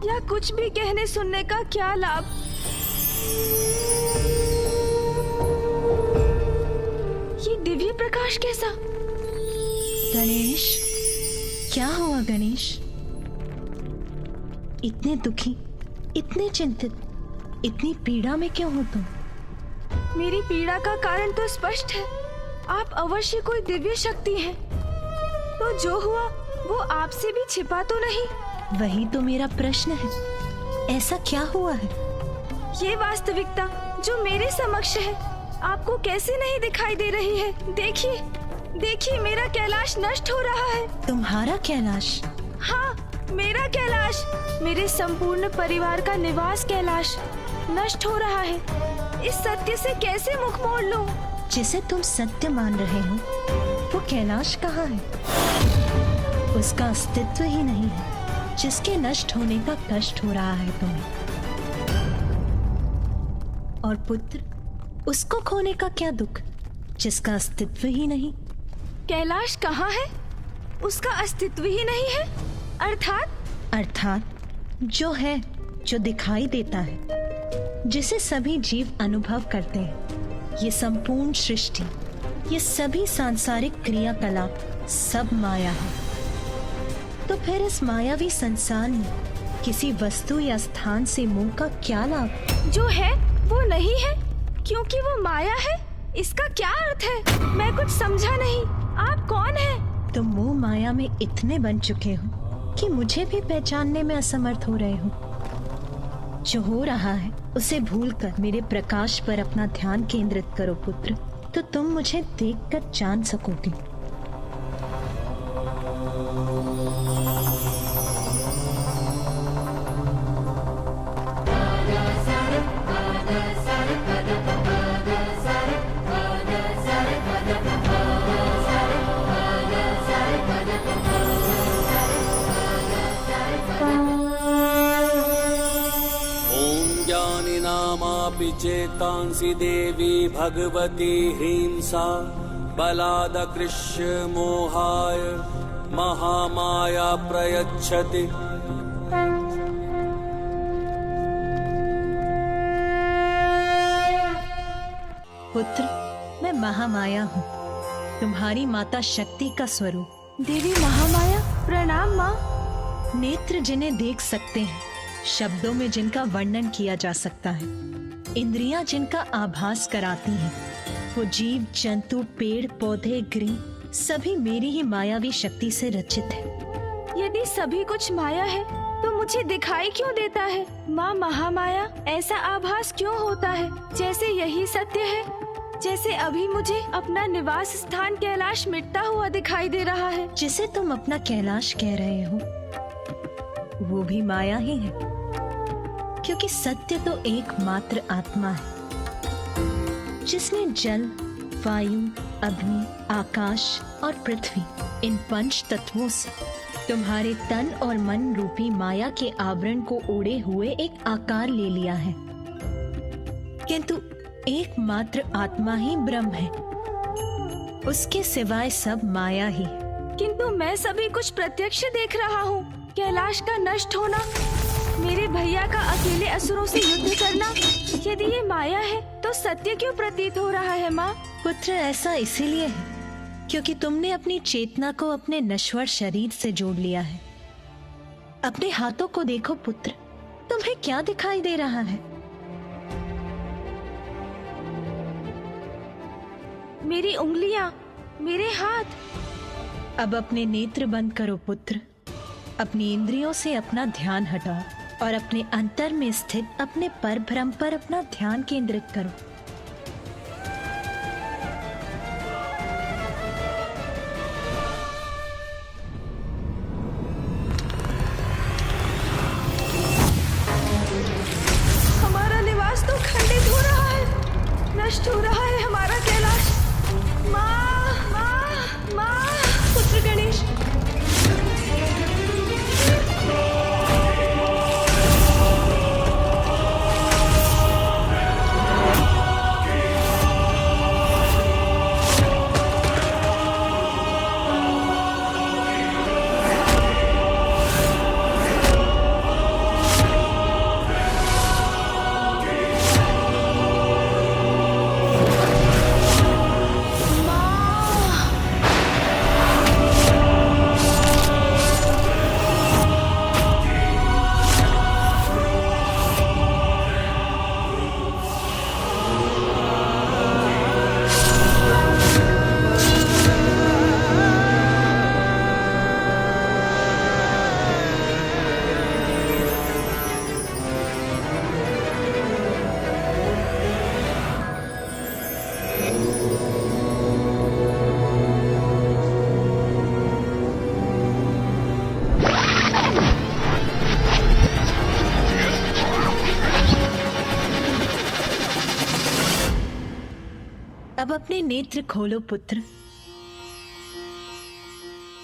या कुछ भी कहने सुनने का क्या लाभ? ये दिव्य प्रकाश कैसा? गणेश, क्या हुआ गणेश? इतने दुखी, इतने चिंतित, इतनी पीड़ा में क्यों हो तुम? मेरी पीड़ा का कारण तो स्पष्ट है। आप अवश्य कोई दिव्य शक्ति हैं। तो जो हुआ वो आपसे भी छिपा तो नहीं? वही तो मेरा प्रश्न है। ऐसा क्या हुआ है? ये वास्तविकता जो मेरे समक्ष है आपको कैसे नहीं दिखाई दे रही है? देखिए, देखिए, मेरा कैलाश नष्ट हो रहा है। तुम्हारा कैलाश? हाँ, मेरा कैलाश, मेरे संपूर्ण परिवार का निवास कैलाश नष्ट हो रहा है। इस सत्य से कैसे मुख मोड़ लूं? जिसे तुम सत्य मान रहे हो वो कैलाश कहाँ है? उसका अस्तित्व ही नहीं है, जिसके नष्ट होने का कष्ट हो रहा है तुम्हें। और पुत्र, उसको खोने का क्या दुख, जिसका अस्तित्व ही नहीं? कैलाश कहाँ है? उसका अस्तित्व ही नहीं है। अर्थात जो है, जो दिखाई देता है, जिसे सभी जीव अनुभव करते हैं। ये संपूर्ण सृष्टि, ये सभी सांसारिक क्रियाकलाप सब माया है। तो फिर इस मायावी संसार में किसी वस्तु या स्थान से मोह का क्या लाभ? जो है वो नहीं है क्योंकि वो माया है। इसका क्या अर्थ है? मैं कुछ समझा नहीं। आप कौन हैं? तुम मोह माया में इतने बन चुके हो कि मुझे भी पहचानने में असमर्थ हो रहे हो। जो हो रहा है उसे भूलकर मेरे प्रकाश पर अपना ध्यान केंद्रित करो पुत्र, तो तुम मुझे देखकर जान सकोगे। तथापि चेतांसि देवी भगवती ह्रीं सा बलादकृष्य मोहाय महामाया प्रयच्छति। पुत्र, मैं महामाया हूँ, तुम्हारी माता शक्ति का स्वरूप। देवी महामाया, प्रणाम माँ। नेत्र जिन्हें देख सकते हैं, शब्दों में जिनका वर्णन किया जा सकता है, इंद्रियां जिनका आभास कराती हैं, वो जीव जंतु पेड़ पौधे गृह सभी मेरी ही मायावी शक्ति से रचित है। यदि सभी कुछ माया है तो मुझे दिखाई क्यों देता है? माँ महामाया, ऐसा आभास क्यों होता है जैसे यही सत्य है? जैसे अभी मुझे अपना निवास स्थान कैलाश मिटता हुआ दिखाई दे रहा है। जिसे तुम अपना कैलाश कह रहे हो वो भी माया ही है, क्योंकि सत्य तो एकमात्र आत्मा है जिसने जल, वायु, अग्नि, आकाश और पृथ्वी इन पंच तत्वों से तुम्हारे तन और मन रूपी माया के आवरण को ओढ़े हुए एक आकार ले लिया है। किंतु एकमात्र आत्मा ही ब्रह्म है, उसके सिवाय सब माया ही। किंतु मैं सभी कुछ प्रत्यक्ष देख रहा हूँ। कैलाश का नष्ट होना, मेरे भैया का अकेले असुरों से युद्ध करना, यदि ये माया है तो सत्य क्यों प्रतीत हो रहा है माँ? पुत्र, ऐसा इसीलिए है क्योंकि तुमने अपनी चेतना को अपने नश्वर शरीर से जोड़ लिया है। अपने हाथों को देखो पुत्र, तुम्हें क्या दिखाई दे रहा है? मेरी उंगलियां, मेरे हाथ। अब अपने नेत्र बंद करो पुत्र, अपनी इंद्रियों से अपना ध्यान हटाओ और अपने अंतर में स्थित अपने परब्रह्म पर अपना ध्यान केंद्रित करो। हमारा निवास तो खंडित हो रहा है, नष्ट हो रहा है हमारा कैलाश। माँ, माँ, माँ। पुत्र गणेश, अब अपने नेत्र खोलो पुत्र,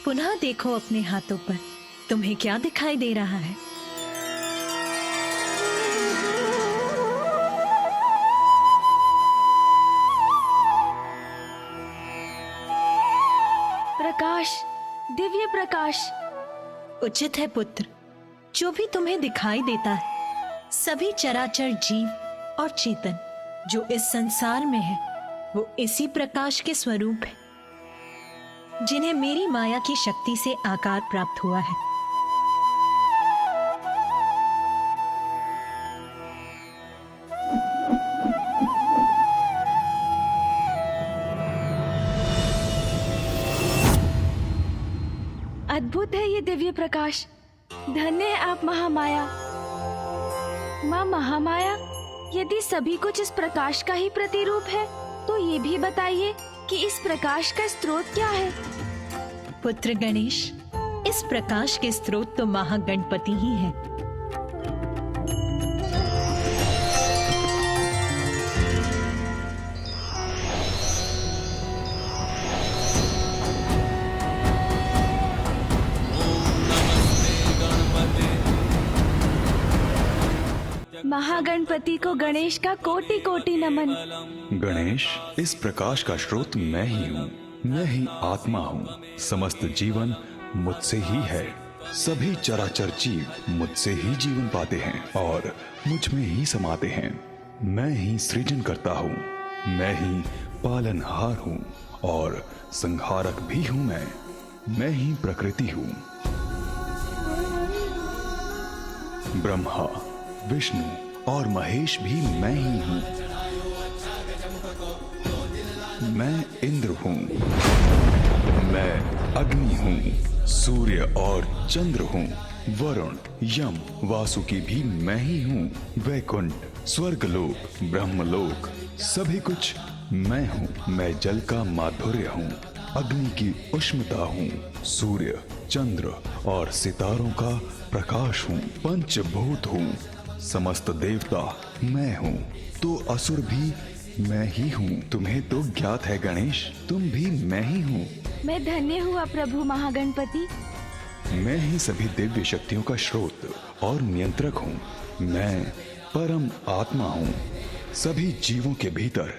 पुनः देखो अपने हाथों पर, तुम्हें क्या दिखाई दे रहा है? प्रकाश, दिव्य प्रकाश। उचित है पुत्र, जो भी तुम्हें दिखाई देता है, सभी चराचर जीव और चेतन जो इस संसार में है, वो इसी प्रकाश के स्वरूप है जिन्हें मेरी माया की शक्ति से आकार प्राप्त हुआ है। अद्भुत है ये दिव्य प्रकाश। धन्य है आप महामाया। माँ महामाया, यदि सभी कुछ इस प्रकाश का ही प्रतिरूप है तो ये भी बताइए कि इस प्रकाश का स्रोत क्या है? पुत्र गणेश, इस प्रकाश के स्रोत तो महागणपति ही है। महागणपति को गणेश का कोटि कोटि नमन। गणेश, इस प्रकाश का स्रोत मैं ही हूँ, मैं ही आत्मा हूँ। समस्त जीवन मुझसे ही है, सभी चराचर जीव मुझसे ही जीवन पाते हैं और मुझ में ही समाते हैं। मैं ही सृजन करता हूँ, मैं ही पालनहार हूँ और संहारक भी हूँ। मैं ही प्रकृति हूँ। ब्रह्मा, विष्णु और महेश भी मैं ही हूँ। मैं इंद्र हूँ, मैं अग्नि हूँ, सूर्य और चंद्र हूँ, वरुण, यम, वासुकी भी मैं ही हूँ। वैकुंठ, स्वर्गलोक, ब्रह्मलोक, सभी कुछ मैं हूँ। मैं जल का माधुर्य हूँ, अग्नि की उष्णता हूँ, सूर्य, चंद्र और सितारों का प्रकाश हूँ, पंचभूत हूँ, समस्त देवता मैं हूँ, तो असुर भी मैं ही हूँ। तुम्हें तो ज्ञात है गणेश, तुम भी मैं ही हूँ। मैं धन्य हुआ प्रभु महागणपति। मैं ही सभी दिव्य शक्तियों का स्रोत और नियंत्रक हूँ। मैं परम आत्मा हूँ। सभी जीवों के भीतर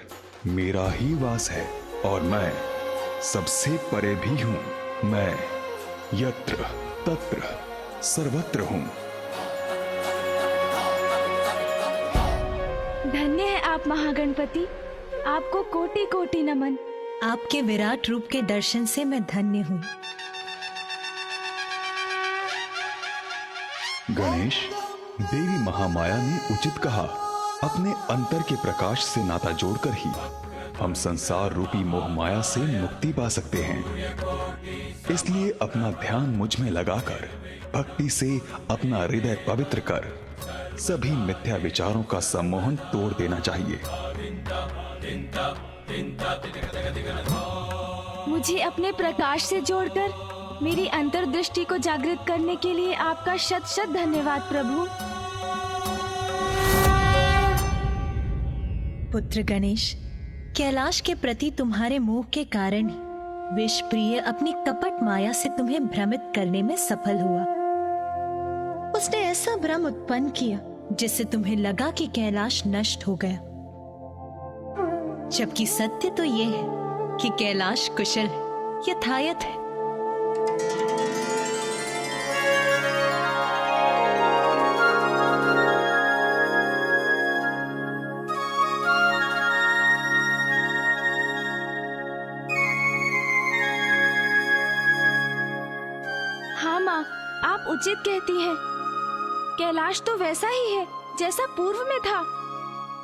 मेरा ही वास है और मैं सबसे परे भी हूँ। मैं यत्र तत्र सर्वत्र हूँ। धन्य है आप महागणपति, आपको कोटि कोटि नमन। आपके विराट रूप के दर्शन से मैं धन्य हूँ। गणेश, देवी महामाया ने उचित कहा, अपने अंतर के प्रकाश से नाता जोड़कर ही हम संसार रूपी मोह माया से मुक्ति पा सकते हैं। इसलिए अपना ध्यान मुझ में लगाकर भक्ति से अपना हृदय पवित्र कर सभी मिथ्या विचारों का सम्मोहन तोड़ देना चाहिए। मुझे अपने प्रकाश से जोड़कर मेरी अंतर्दृष्टि को जागृत करने के लिए आपका शत शत धन्यवाद प्रभु। पुत्र गणेश, कैलाश के प्रति तुम्हारे मोह के कारण ही विषप्रिय अपनी कपट माया से तुम्हें भ्रमित करने में सफल हुआ। उसने ऐसा भ्रम उत्पन्न किया जिससे तुम्हें लगा कि कैलाश नष्ट हो गया, जबकि सत्य तो ये है कि कैलाश कुशल है, यथायथ है। हाँ माँ, आप उचित कहती हैं। कैलाश तो वैसा ही है जैसा पूर्व में था।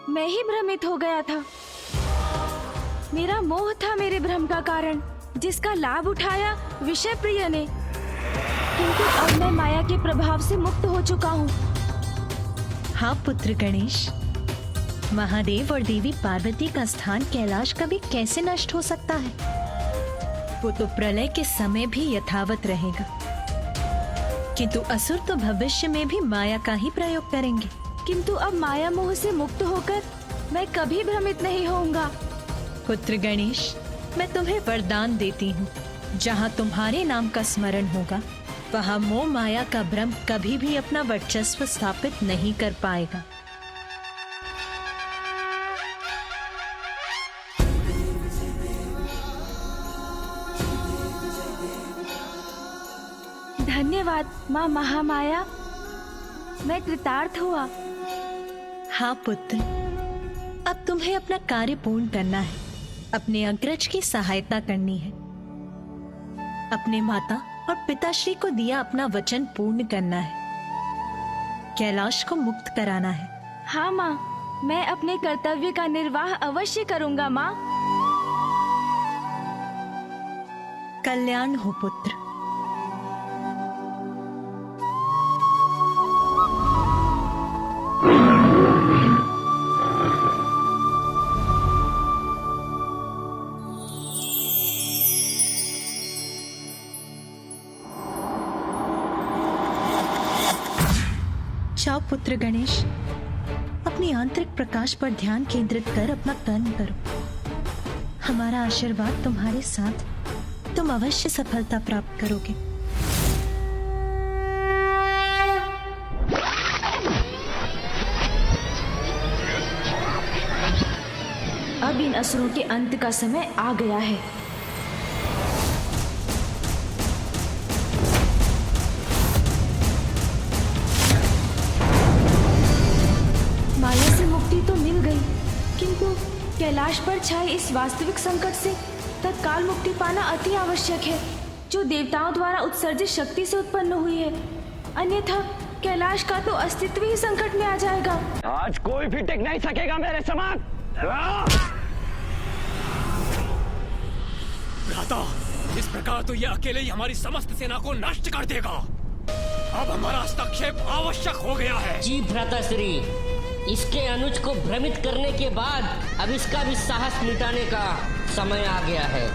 मैं ही भ्रमित हो गया था। मेरा मोह था मेरे भ्रम का कारण, जिसका लाभ उठाया विषय प्रिय ने। किंतु अब मैं माया के प्रभाव से मुक्त हो चुका हूँ। हाँ पुत्र गणेश, महादेव और देवी पार्वती का स्थान कैलाश कभी कैसे नष्ट हो सकता है? वो तो प्रलय के समय भी यथावत रहेगा। किंतु असुर तो भविष्य में भी माया का ही प्रयोग करेंगे। किंतु अब माया मोह से मुक्त होकर मैं कभी भ्रमित नहीं होऊंगा। पुत्र गणेश, मैं तुम्हें वरदान देती हूँ, जहाँ तुम्हारे नाम का स्मरण होगा वहाँ मोह माया का भ्रम कभी भी अपना वर्चस्व स्थापित नहीं कर पाएगा। धन्यवाद माँ महामाया, मैं कृतार्थ हुआ। हाँ पुत्र, अब तुम्हें अपना कार्य पूर्ण करना है, अपने अग्रज की सहायता करनी है, अपने माता और पिताश्री को दिया अपना वचन पूर्ण करना है, कैलाश को मुक्त कराना है। हाँ माँ, मैं अपने कर्तव्य का निर्वाह अवश्य करूंगा माँ। कल्याण हो पुत्र। जाओ पुत्र गणेश, अपनी आंतरिक प्रकाश पर ध्यान केंद्रित कर अपना कर्म करो। हमारा आशीर्वाद तुम्हारे साथ, तुम अवश्य सफलता प्राप्त करोगे। अब इन असुरों के अंत का समय आ गया है। माया से मुक्ति तो मिल गई, किंतु कैलाश पर छाए इस वास्तविक संकट से तत्काल मुक्ति पाना अति आवश्यक है, जो देवताओं द्वारा उत्सर्जित शक्ति से उत्पन्न हुई है। अन्यथा कैलाश का तो अस्तित्व ही संकट में आ जाएगा। आज कोई भी टिक नहीं सकेगा मेरे समान। भ्राता, इस प्रकार तो ये अकेले ही हमारी समस्त सेना को नष्ट कर देगा। अब हमारा हस्तक्षेप आवश्यक हो गया है। जी भ्राताश्री, इसके अनुज को भ्रमित करने के बाद अब इसका भी साहस मिटाने का समय आ गया है।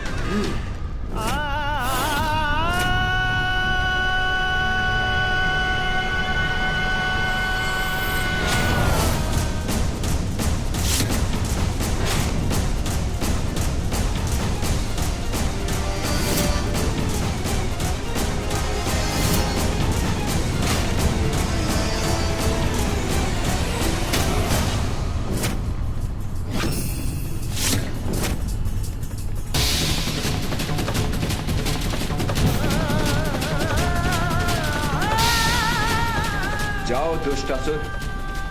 जाओ दुष्टासुर,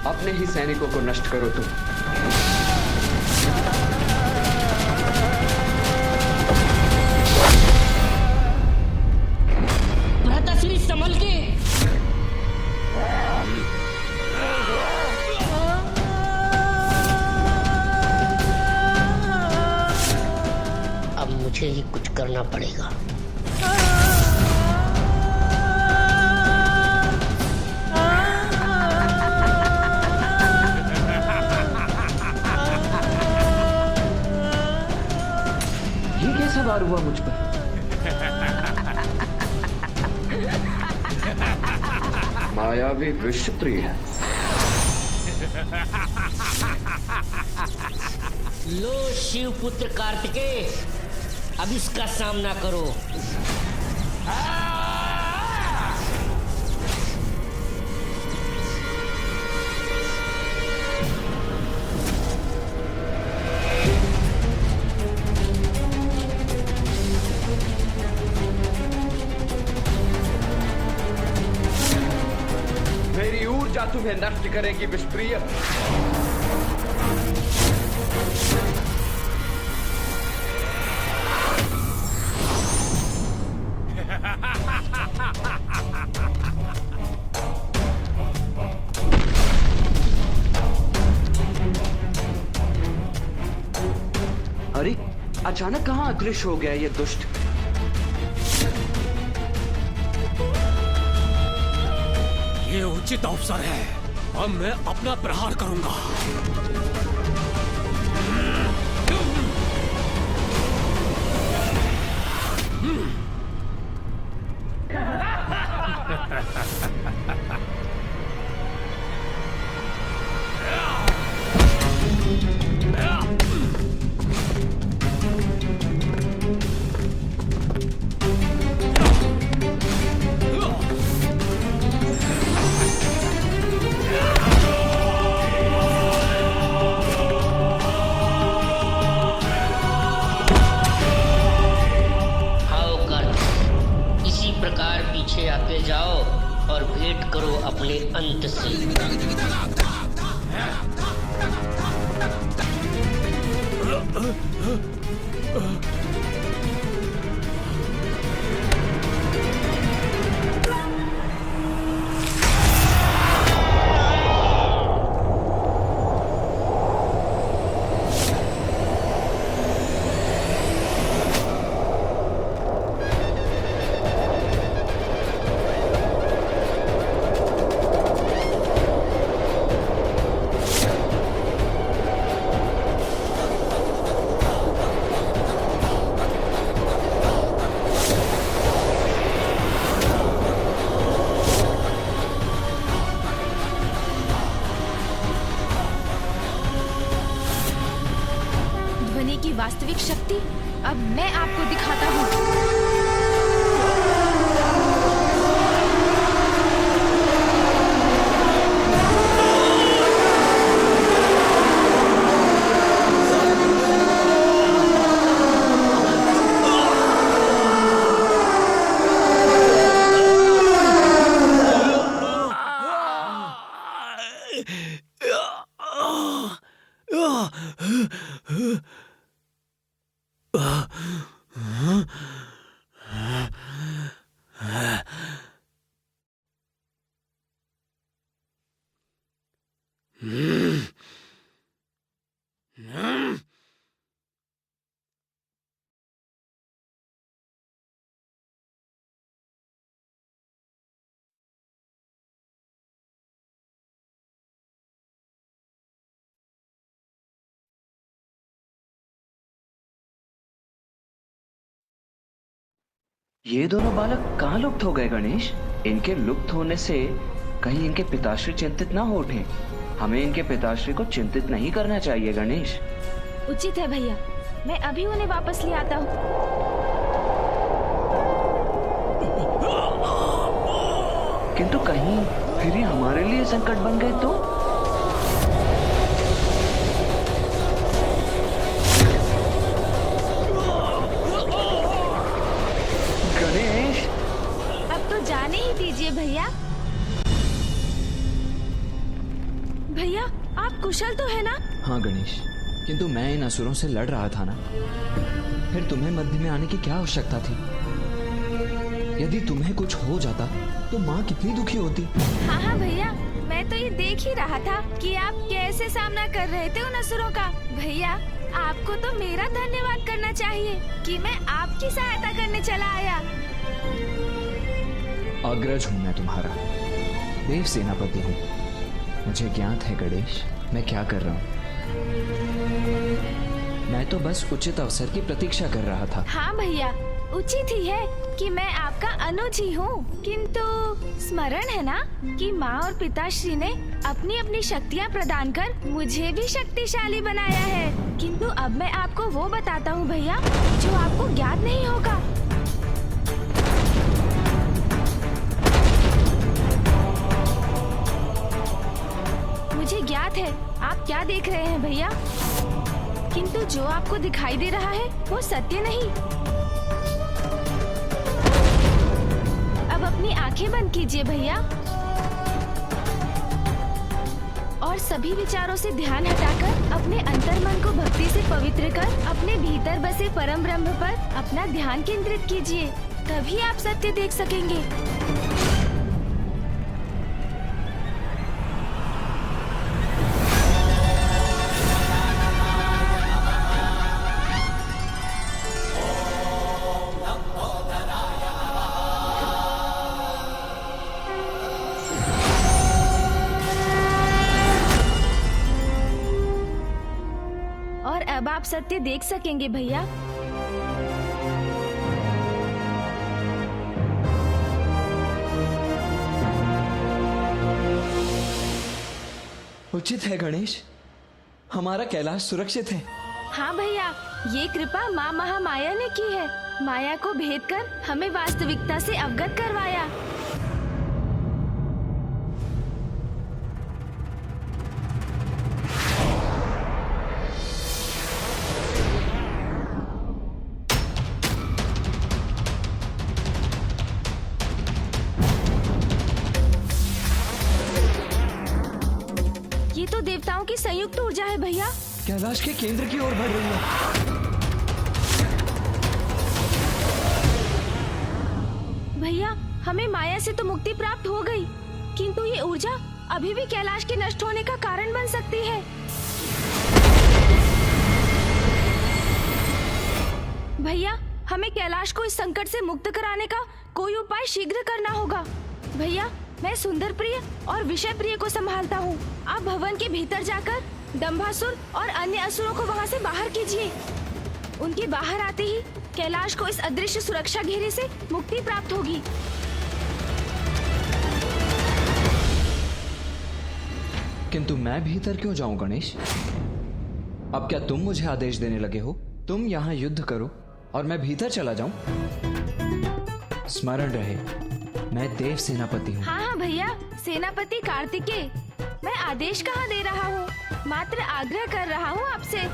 अपने ही सैनिकों को नष्ट करो तुम। भ्राताश्री संभल के। अब मुझे ही कुछ करना पड़ेगा। वार हुआ मुझ पर। मायावी विषप्रिय है। लो शिवपुत्र कार्तिकेय, अब इसका सामना करो। तुम्हें नष्ट करेगी विषप्रिय। अरे अचानक कहां अदृश्य हो गया ये दुष्ट? ये उचित अवसर है, अब मैं अपना प्रहार करूंगा। अपने अंत से। की वास्तविक शक्ति अब मैं आपको दिखाता हूँ। ये दोनों बालक कहाँ लुप्त हो गए गणेश? इनके लुप्त होने से कहीं इनके पिताश्री चिंतित ना हो उठे। हमें इनके पिताश्री को चिंतित नहीं करना चाहिए गणेश। उचित है भैया, मैं अभी उन्हें वापस ले आता हूँ। किंतु कहीं फिर ये हमारे लिए संकट बन गए तो? गणेश, अब तो जाने ही दीजिए भैया। भैया, आप कुशल तो है ना? हाँ गणेश, किंतु मैं इन असुरों से लड़ रहा था ना, फिर तुम्हें मध्य में आने की क्या आवश्यकता थी? यदि तुम्हें कुछ हो जाता तो माँ कितनी दुखी होती। हाँ हाँ भैया, मैं तो ये देख ही रहा था कि आप कैसे सामना कर रहे थे उन असुरों का। भैया, आपको तो मेरा धन्यवाद करना चाहिए कि मैं आपकी सहायता करने चला आया। अग्रज हूँ मैं तुम्हारा, देव सेनापति हूँ। मुझे ज्ञात है गणेश, मैं क्या कर रहा हूँ। मैं तो बस उचित अवसर की प्रतीक्षा कर रहा था। हाँ भैया, उचित ही है कि मैं आपका अनुज ही हूँ, किंतु स्मरण है ना कि माँ और पिताश्री ने अपनी अपनी शक्तियाँ प्रदान कर मुझे भी शक्तिशाली बनाया है। किंतु अब मैं आपको वो बताता हूँ भैया, जो आपको ज्ञात नहीं होगा। मुझे ज्ञात है आप क्या देख रहे हैं भैया, किंतु जो आपको दिखाई दे रहा है वो सत्य नहीं। अब अपनी आंखें बंद कीजिए भैया और सभी विचारों से ध्यान हटाकर अपने अंतर्मन को भक्ति से पवित्र कर अपने भीतर बसे परम ब्रह्म पर अपना ध्यान केंद्रित कीजिए, तभी आप सत्य देख सकेंगे। अब आप सत्य देख सकेंगे भैया। उचित है गणेश, हमारा कैलाश सुरक्षित है। हाँ भैया, ये कृपा माँ महामाया ने की है। माया को भेद कर हमें वास्तविकता से अवगत करवाया। ये तो देवताओं की संयुक्त ऊर्जा है भैया। कैलाश के केंद्र की ओर बढ़ रही है। भैया, हमें माया से तो मुक्ति प्राप्त हो गई, किंतु ये ऊर्जा अभी भी कैलाश के नष्ट होने का कारण बन सकती है। भैया, हमें कैलाश को इस संकट से मुक्त कराने का कोई उपाय शीघ्र करना होगा। भैया, मैं सुंदर प्रिय और विषय प्रिय को संभालता हूँ। आप भवन के भीतर जाकर दंभासुर और अन्य असुरों को वहाँ से बाहर कीजिए। उनके बाहर आते ही कैलाश को इस अदृश्य सुरक्षा घेरे से मुक्ति प्राप्त होगी। किंतु मैं भीतर क्यों जाऊं गणेश? अब क्या तुम मुझे आदेश देने लगे हो? तुम यहाँ युद्ध करो और मैं भीतर चला जाऊं? स्मरण रहे, मैं देव सेनापति हूँ। हाँ हाँ भैया, सेनापति कार्तिकेय। मैं आदेश कहाँ दे रहा हूँ, मात्र आग्रह कर रहा हूँ आपसे।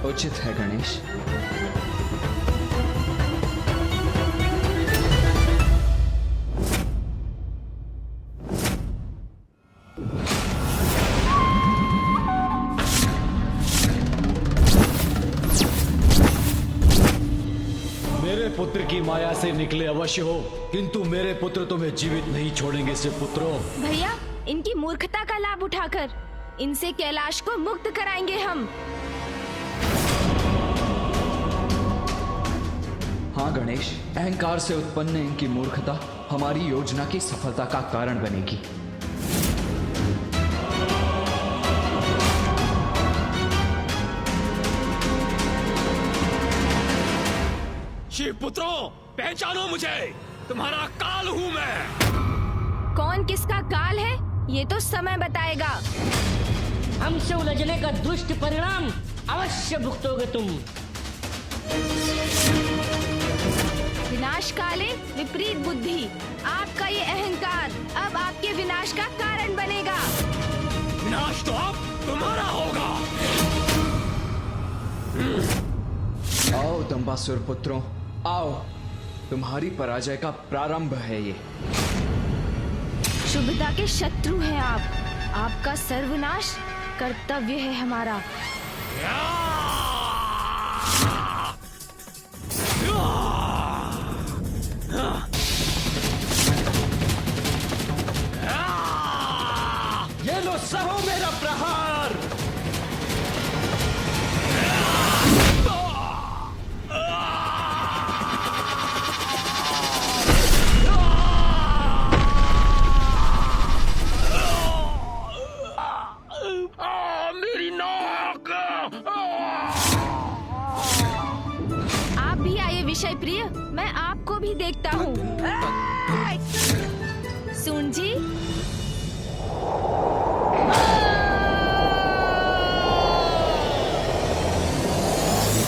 उचित है गणेश। की माया से निकले अवश्य हो, किंतु मेरे पुत्र तुम्हें जीवित नहीं छोड़ेंगे से पुत्रों। भैया, इनकी मूर्खता का लाभ उठाकर इनसे कैलाश को मुक्त कराएंगे हम। हाँ गणेश, अहंकार से उत्पन्न इनकी मूर्खता हमारी योजना की सफलता का कारण बनेगी। शिव पुत्रों, पहचानो मुझे, तुम्हारा काल हूँ मैं। कौन किसका काल है ये तो समय बताएगा। हमसे उलझने का दुष्ट परिणाम अवश्य भुगतोगे तुम। विनाश काले विपरीत बुद्धि, आपका ये अहंकार अब आपके विनाश का कारण बनेगा। विनाश तो अब तुम्हारा होगा। आओ दंबासुर पुत्रों, आओ, तुम्हारी पराजय का प्रारंभ है ये। शुभता के शत्रु हैं आप, आपका सर्वनाश कर्तव्य है हमारा। ये लो सहो मेरा प्रहार। मेरी नाक। आप भी आइए विषय प्रिय, मैं आपको भी देखता हूँ। सुन जी,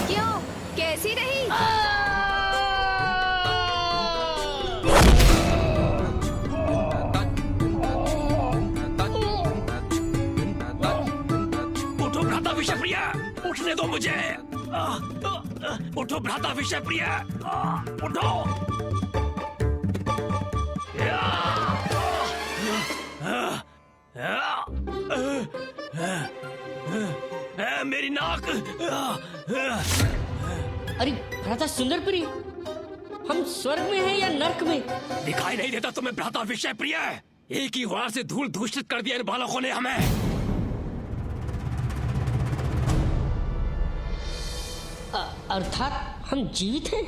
क्यों, कैसी रही? उठो भ्राता विषप्रिय, उठने दो मुझे। उठो भ्राता विषप्रिय, उठो। मेरी नाक। अरे भ्राता सुंदर प्रिय, हम स्वर्ग में हैं या नर्क में? दिखाई नहीं देता तुम्हें भ्राता विषप्रिय? एक ही वार से धूल दूषित कर दिया इन बालकों ने हमें। अर्थात हम जीवित हैं?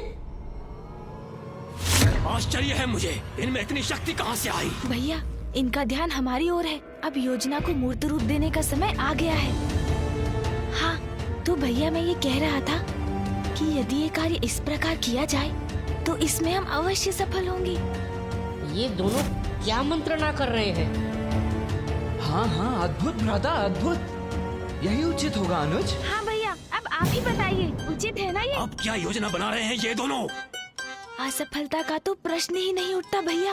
आश्चर्य है मुझे, इनमें इतनी शक्ति कहाँ से आई? भैया, इनका ध्यान हमारी ओर है। अब योजना को मूर्त रूप देने का समय आ गया है। हाँ, तो भैया मैं ये कह रहा था कि यदि ये कार्य इस प्रकार किया जाए तो इसमें हम अवश्य सफल होंगे। ये दोनों क्या मंत्रणा कर रहे हैं? हाँ हाँ, अद्भुत भ्राता, अद्भुत। यही उचित होगा अनुज। हाँ भैया, अब आप ही बताइए, उचित है ना ये? अब क्या योजना बना रहे हैं ये दोनों? असफलता का तो प्रश्न ही नहीं उठता भैया।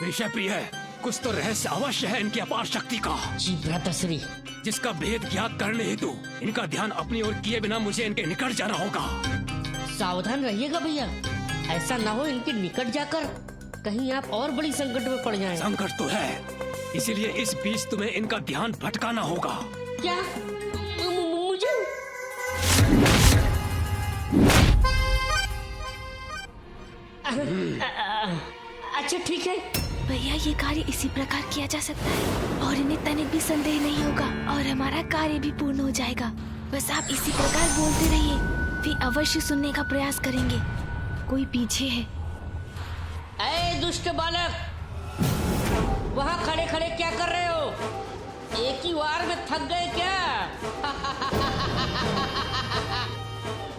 विषप्रिय, कुछ तो रहस्य अवश्य है इनकी अपार शक्ति का। जी भ्राताश्री, जिसका भेद ज्ञात करने हेतु इनका ध्यान अपनी ओर किए बिना मुझे इनके निकट जाना होगा। सावधान रहिएगा भैया, ऐसा ना हो इनके निकट जाकर कहीं आप और बड़ी संकट में पड़ जाएं। संकट तो है, इसीलिए इस बीच तुम्हें इनका ध्यान भटकाना होगा। क्या मुझे? अच्छा ठीक है भैया, ये कार्य इसी प्रकार किया जा सकता है और इन्हें तनिक भी संदेह नहीं होगा और हमारा कार्य भी पूर्ण हो जाएगा। बस आप इसी प्रकार बोलते रहिए, वे अवश्य सुनने का प्रयास करेंगे। कोई पीछे है। ऐ दुष्ट बालक, वहाँ खड़े खड़े क्या कर रहे हो? एक ही वार में थक गए क्या?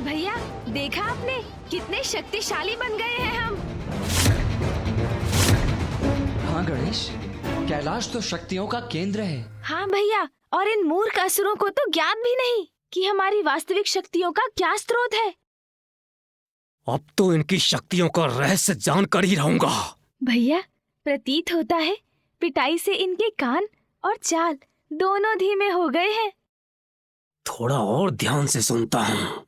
भैया, देखा आपने कितने शक्तिशाली बन गए हैं हम। हाँ गणेश, कैलाश तो शक्तियों का केंद्र है। हाँ भैया, और इन मूर्ख असुरों को तो ज्ञात भी नहीं कि हमारी वास्तविक शक्तियों का क्या स्रोत है। अब तो इनकी शक्तियों का रहस्य जानकर ही रहूंगा। भैया, प्रतीत होता है पिटाई से इनके कान और चाल दोनों धीमे हो गए हैं। थोड़ा और ध्यान से सुनता हूँ।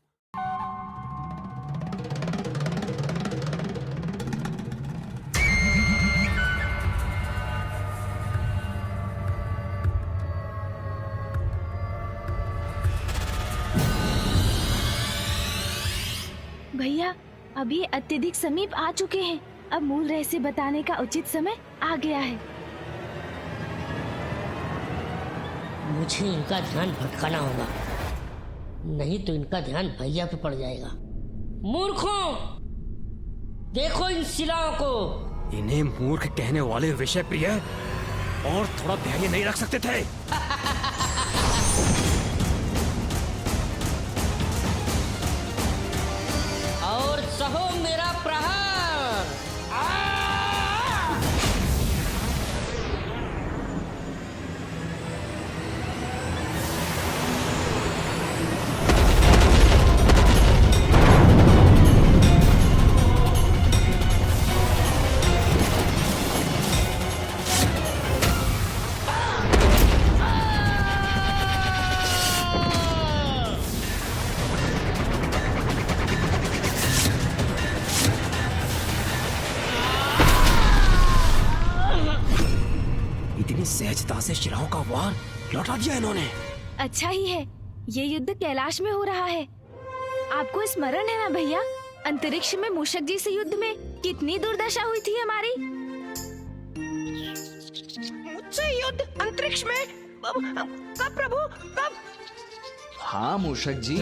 भैया, अब ये अत्यधिक समीप आ चुके हैं। अब मूल रहस्य बताने का उचित समय आ गया है। मुझे इनका ध्यान भटकाना होगा, नहीं तो इनका ध्यान भैया पे पड़ जाएगा। मूर्खों, देखो इन शिलाओं को। इन्हें मूर्ख कहने वाले विषय प्रिय और थोड़ा धैर्य नहीं रख सकते थे। और सहो मेरा प्रहार। सहजता से शिलाओं का वार लौटा दिया इन्होंने। अच्छा ही है, ये युद्ध कैलाश में हो रहा है। आपको स्मरण है ना भैया, अंतरिक्ष में मूषक जी से युद्ध में कितनी दुर्दशा हुई थी हमारी। मुझसे युद्ध अंतरिक्ष में? कब प्रभु, कब? हाँ मूषक जी,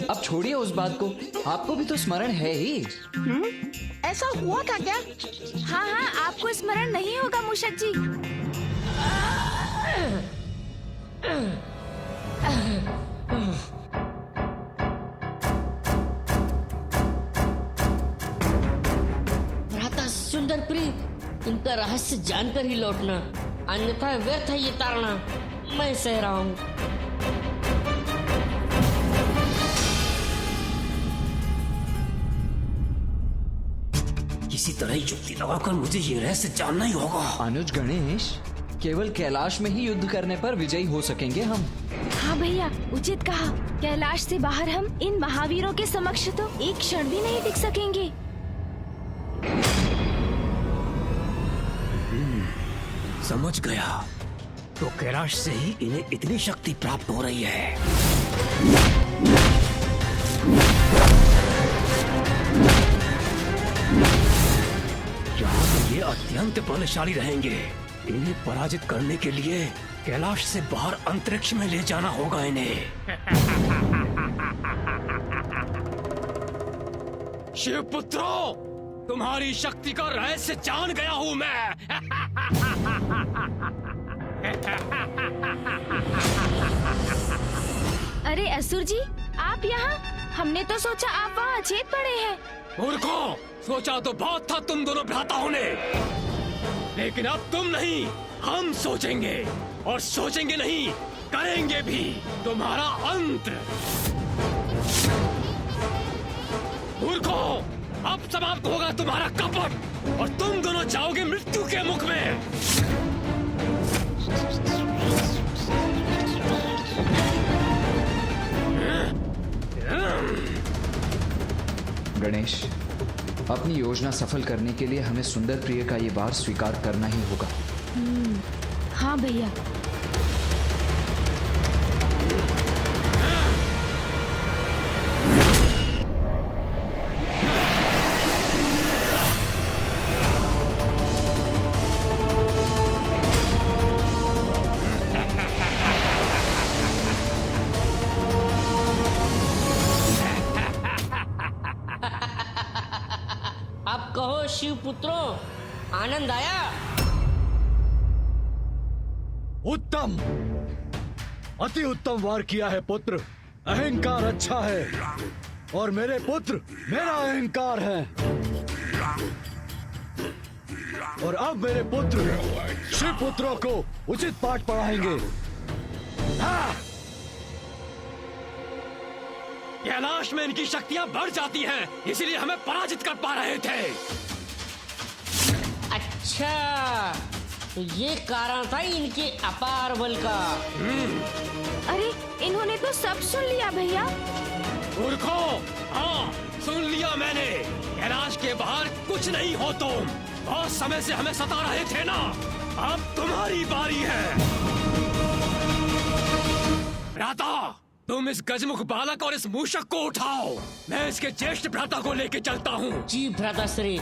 अब छोड़िए उस बात को, आपको भी तो स्मरण है ही। ऐसा हुआ था क्या? हाँ हाँ, आपको स्मरण नहीं होगा मूषक जी। भ्राता सुंदर प्रिय, इनका रहस्य जानकर ही लौटना, अन्यथा व्यर्थ है ये ताड़ना। मैं सह रहा हूँ। किसी तरह युक्ति लगाकर मुझे ये रहस्य जानना ही होगा। अनुज गणेश, केवल कैलाश में ही युद्ध करने पर विजयी हो सकेंगे हम। हाँ भैया, उचित कहा। कैलाश से बाहर हम इन महावीरों के समक्ष तो एक क्षण भी नहीं टिक सकेंगे। समझ गया, तो कैलाश से ही इन्हें इतनी शक्ति प्राप्त हो रही है। यहाँ तो ये अत्यंत बलशाली रहेंगे। इन्हें पराजित करने के लिए कैलाश से बाहर अंतरिक्ष में ले जाना होगा इन्हें। शिवपुत्रों, तुम्हारी शक्ति का रहस्य जान गया हूँ मैं। अरे असुर जी, आप यहाँ? हमने तो सोचा आप वहाँ अचेत पड़े हैं। मूर्खों, सोचा तो बहुत था तुम दोनों भ्राताओं ने, लेकिन अब तुम नहीं, हम सोचेंगे, और सोचेंगे नहीं, करेंगे भी तुम्हारा अंत। मूर्खों, अब समाप्त होगा तुम्हारा कपट और तुम दोनों जाओगे मृत्यु के मुख में। गणेश, अपनी योजना सफल करने के लिए हमें सुंदर प्रिय का ये वार स्वीकार करना ही होगा। हाँ भैया। अब कहो शिवपुत्रों, आनंद आया? उत्तम, अति उत्तम वार किया है पुत्र। अहंकार अच्छा है और मेरे पुत्र मेरा अहंकार है। और अब मेरे पुत्र शिव पुत्रों को उचित पाठ पढ़ाएंगे। हाँ! कैलाश में इनकी शक्तियां बढ़ जाती हैं, इसीलिए हमें पराजित कर पा रहे थे। अच्छा, तो ये कारण था इनके अपार बल का। अरे, इन्होंने तो सब सुन लिया भैया। मूर्खों, हाँ सुन लिया मैंने। कैलाश के बाहर कुछ नहीं हो तुम। बहुत समय से हमें सता रहे थे ना, अब तुम्हारी बारी है। भ्राता, तुम इस गजमुख बालक और इस मूषक को उठाओ। मैं इसके ज्येष्ठ भ्राता को लेके चलता हूँ। जी भ्राताश्री।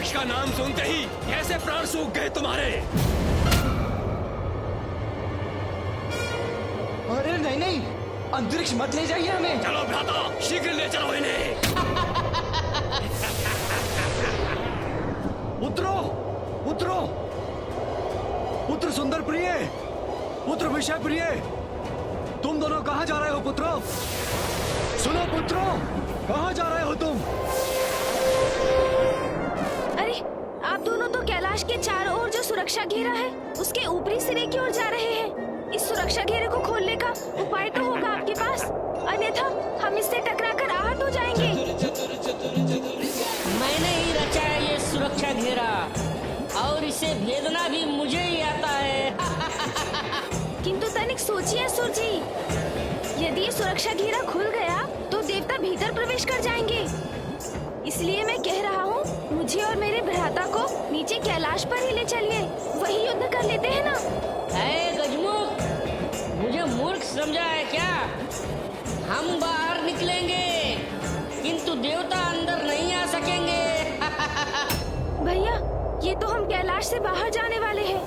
का नाम सुनते ही कैसे प्राण सूख गए तुम्हारे? अरे नहीं नहीं, अंतरिक्ष मत ले जाइए हमें। चलो भ्राता, शीघ्र ले चलो इन्हें। पुत्रो, पुत्रो, पुत्र सुंदर प्रिय, पुत्र विषय प्रिय, तुम दोनों कहाँ जा रहे हो पुत्रो? सुनो पुत्रो, कहाँ जा रहे हो तुम? अरे आप दोनों तो कैलाश के चारों ओर जो सुरक्षा घेरा है उसके ऊपरी सिरे की ओर जा रहे हैं। इस सुरक्षा घेरे को खोलने का उपाय तो होगा आपके पास, अन्यथा हम इससे टकराकर आहत हो जाएंगे। मैंने ही रचा है ये सुरक्षा घेरा और इसे भेदना भी मुझे ही आता है। किंतु तनिक सोचिए असुर जी, यदि ये सुरक्षा घेरा खुल गया तो देवता भीतर प्रवेश कर जाएंगे। इसलिए मैं कह रहा हूँ, मुझे और मेरे भ्राता को नीचे कैलाश पर ही ले चलिए, वही युद्ध कर लेते हैं ना। ऐ गजमुख, मुझे मूर्ख समझा है क्या? हम बाहर निकलेंगे किंतु देवता अंदर नहीं आ सकेंगे। भैया, ये तो हम कैलाश से बाहर जाने वाले हैं।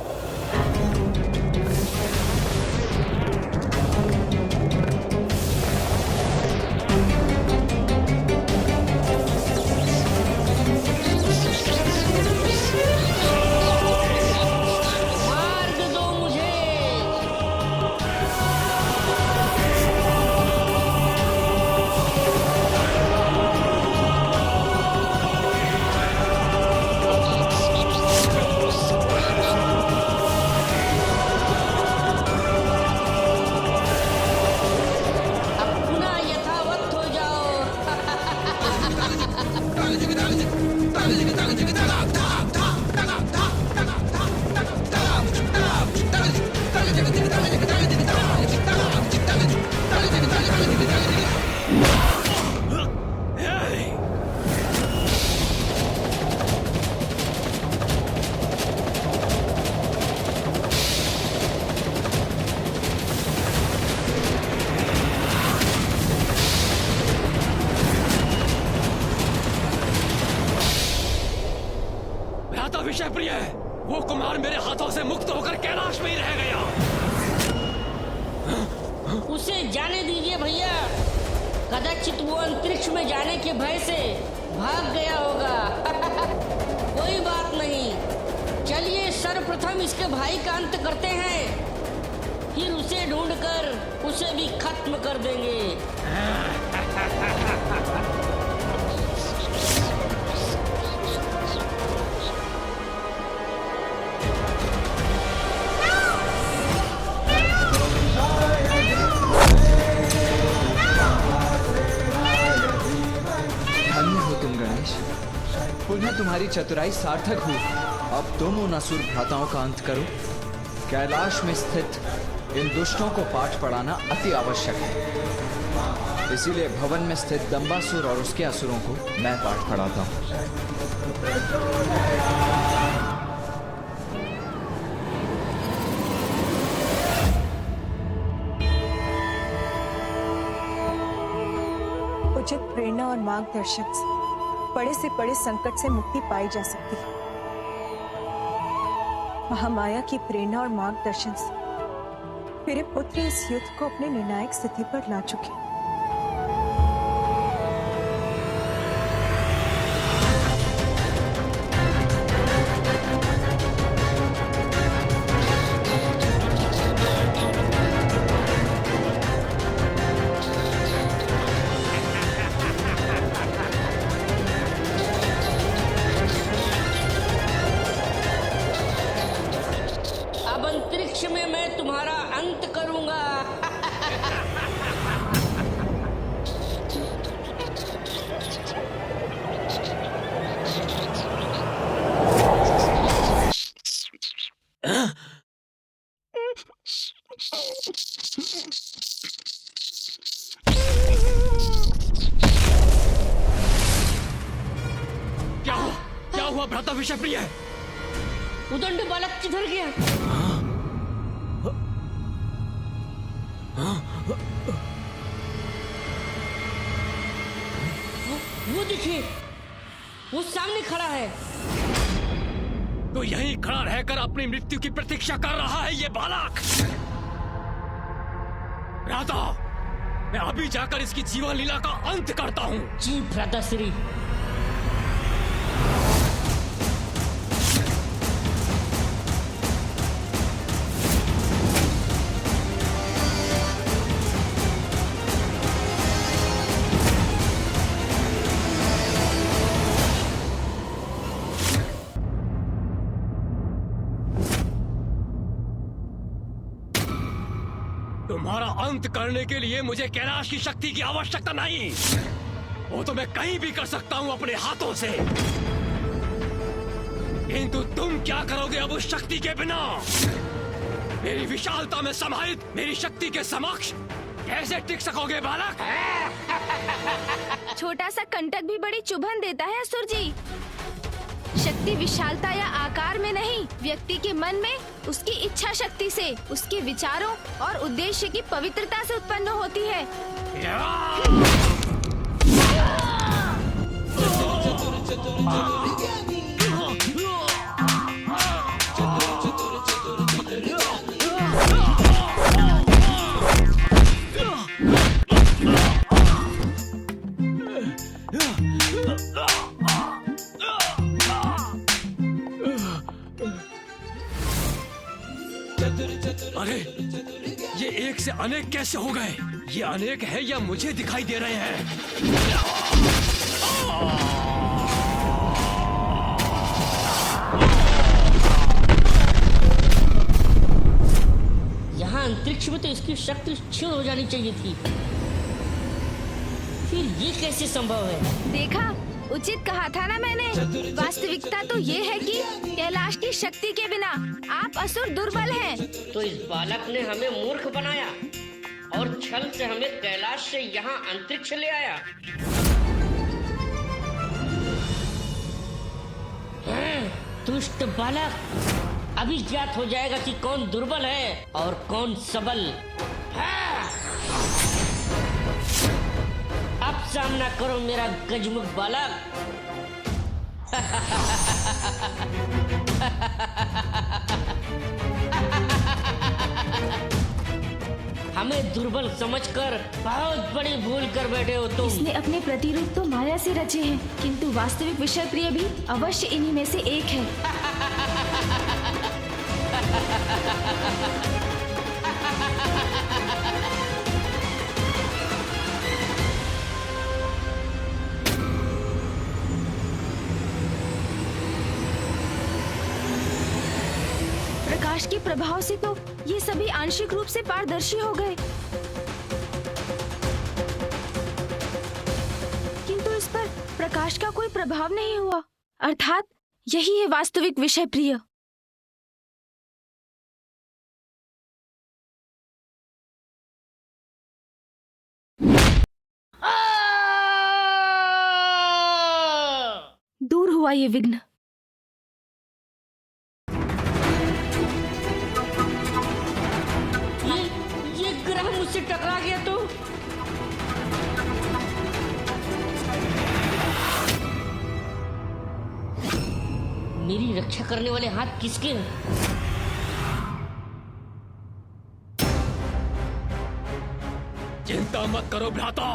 विषय प्रिय, वो कुमार मेरे हाथों से मुक्त होकर कैलाश में ही रह गया। उसे जाने दीजिए भैया, कदाचित वो अंतरिक्ष में जाने के भय से भाग गया होगा। कोई बात नहीं, चलिए सर्वप्रथम इसके भाई का अंत करते हैं, फिर उसे ढूंढकर उसे भी खत्म कर देंगे। पुनः तुम्हारी चतुराई सार्थक हुई। अब तुम उन असुर भ्राताओं का अंत करो। कैलाश में स्थित इन दुष्टों को पाठ पढ़ाना अति आवश्यक है। इसीलिए भवन में स्थित दंबासुर और उसके असुरों को मैं पाठ पढ़ाता हूँ। उचित प्रेरणा और मार्गदर्शक से बड़े संकट से मुक्ति पाई जा सकती है। महामाया की प्रेरणा और मार्गदर्शन से मेरे पुत्र इस युद्ध को अपने निर्णायक स्थिति पर ला चुके हैं। अब अंतरिक्ष में मैं तुम्हारा अंत करूंगा। क्या हुआ भ्राता विषप्रिय? उदंड बालक किधर गया? वो देखिए, वो सामने खड़ा है। तो यहीं खड़ा रहकर अपनी मृत्यु की प्रतीक्षा कर रहा है ये बालक। भ्राता, मैं अभी जाकर इसकी जीवन लीला का अंत करता हूँ। जी भ्राता श्री। तुम्हारा अंत करने के लिए मुझे कैलाश की शक्ति की आवश्यकता नहीं। वो तो मैं कहीं भी कर सकता हूँ अपने हाथों से। किंतु तुम क्या करोगे अब उस शक्ति के बिना? मेरी विशालता में समाहित मेरी शक्ति के समक्ष कैसे टिक सकोगे बालक? छोटा सा कंटक भी बड़ी चुभन देता है असुर जी। शक्ति विशालता या आकार में नहीं, व्यक्ति के मन में उसकी इच्छा शक्ति से, उसके विचारों और उद्देश्य की पवित्रता से उत्पन्न होती है। अरे ये एक से अनेक कैसे हो गए? ये अनेक है या मुझे दिखाई दे रहे हैं? यहाँ अंतरिक्ष में तो इसकी शक्ति क्षीण हो जानी चाहिए थी, फिर ये कैसे संभव है? देखा, उचित कहा था ना मैंने। वास्तविकता तो ये है कि कैलाश की शक्ति के बिना आप असुर दुर्बल हैं। तो इस बालक ने हमें मूर्ख बनाया और छल से हमें कैलाश से यहाँ अंतरिक्ष ले आया। दुष्ट बालक, अभी ज्ञात हो जाएगा कि कौन दुर्बल है और कौन सबल। अब सामना करो मेरा गजमुख बालक। हमें दुर्बल समझकर बहुत बड़ी भूल कर बैठे हो तुम। इसने अपने प्रतिरूप तो माया से रचे हैं, किंतु वास्तविक विषय प्रिय भी अवश्य इन्हीं में से एक है। प्रकाश के प्रभाव से तो ये सभी आंशिक रूप से पारदर्शी हो गए, किंतु इस पर प्रकाश का कोई प्रभाव नहीं हुआ। अर्थात यही है वास्तविक विषय प्रिय। दूर हुआ ये विघ्न। ये ग्रह मुझसे टकरा गया तो मेरी रक्षा करने वाले हाथ किसके हैं? चिंता मत करो भ्राता,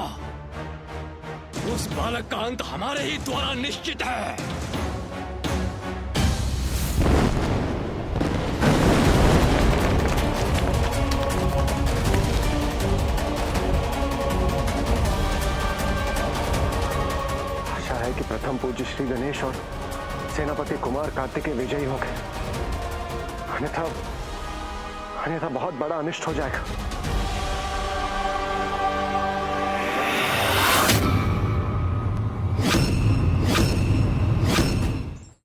उस बालक का अंत हमारे ही द्वारा निश्चित है। आशा है कि प्रथम पूज्य श्री गणेश और सेनापति कुमार कार्तिकेय विजयी हो गए, अन्यथा बहुत बड़ा अनिष्ट हो जाएगा।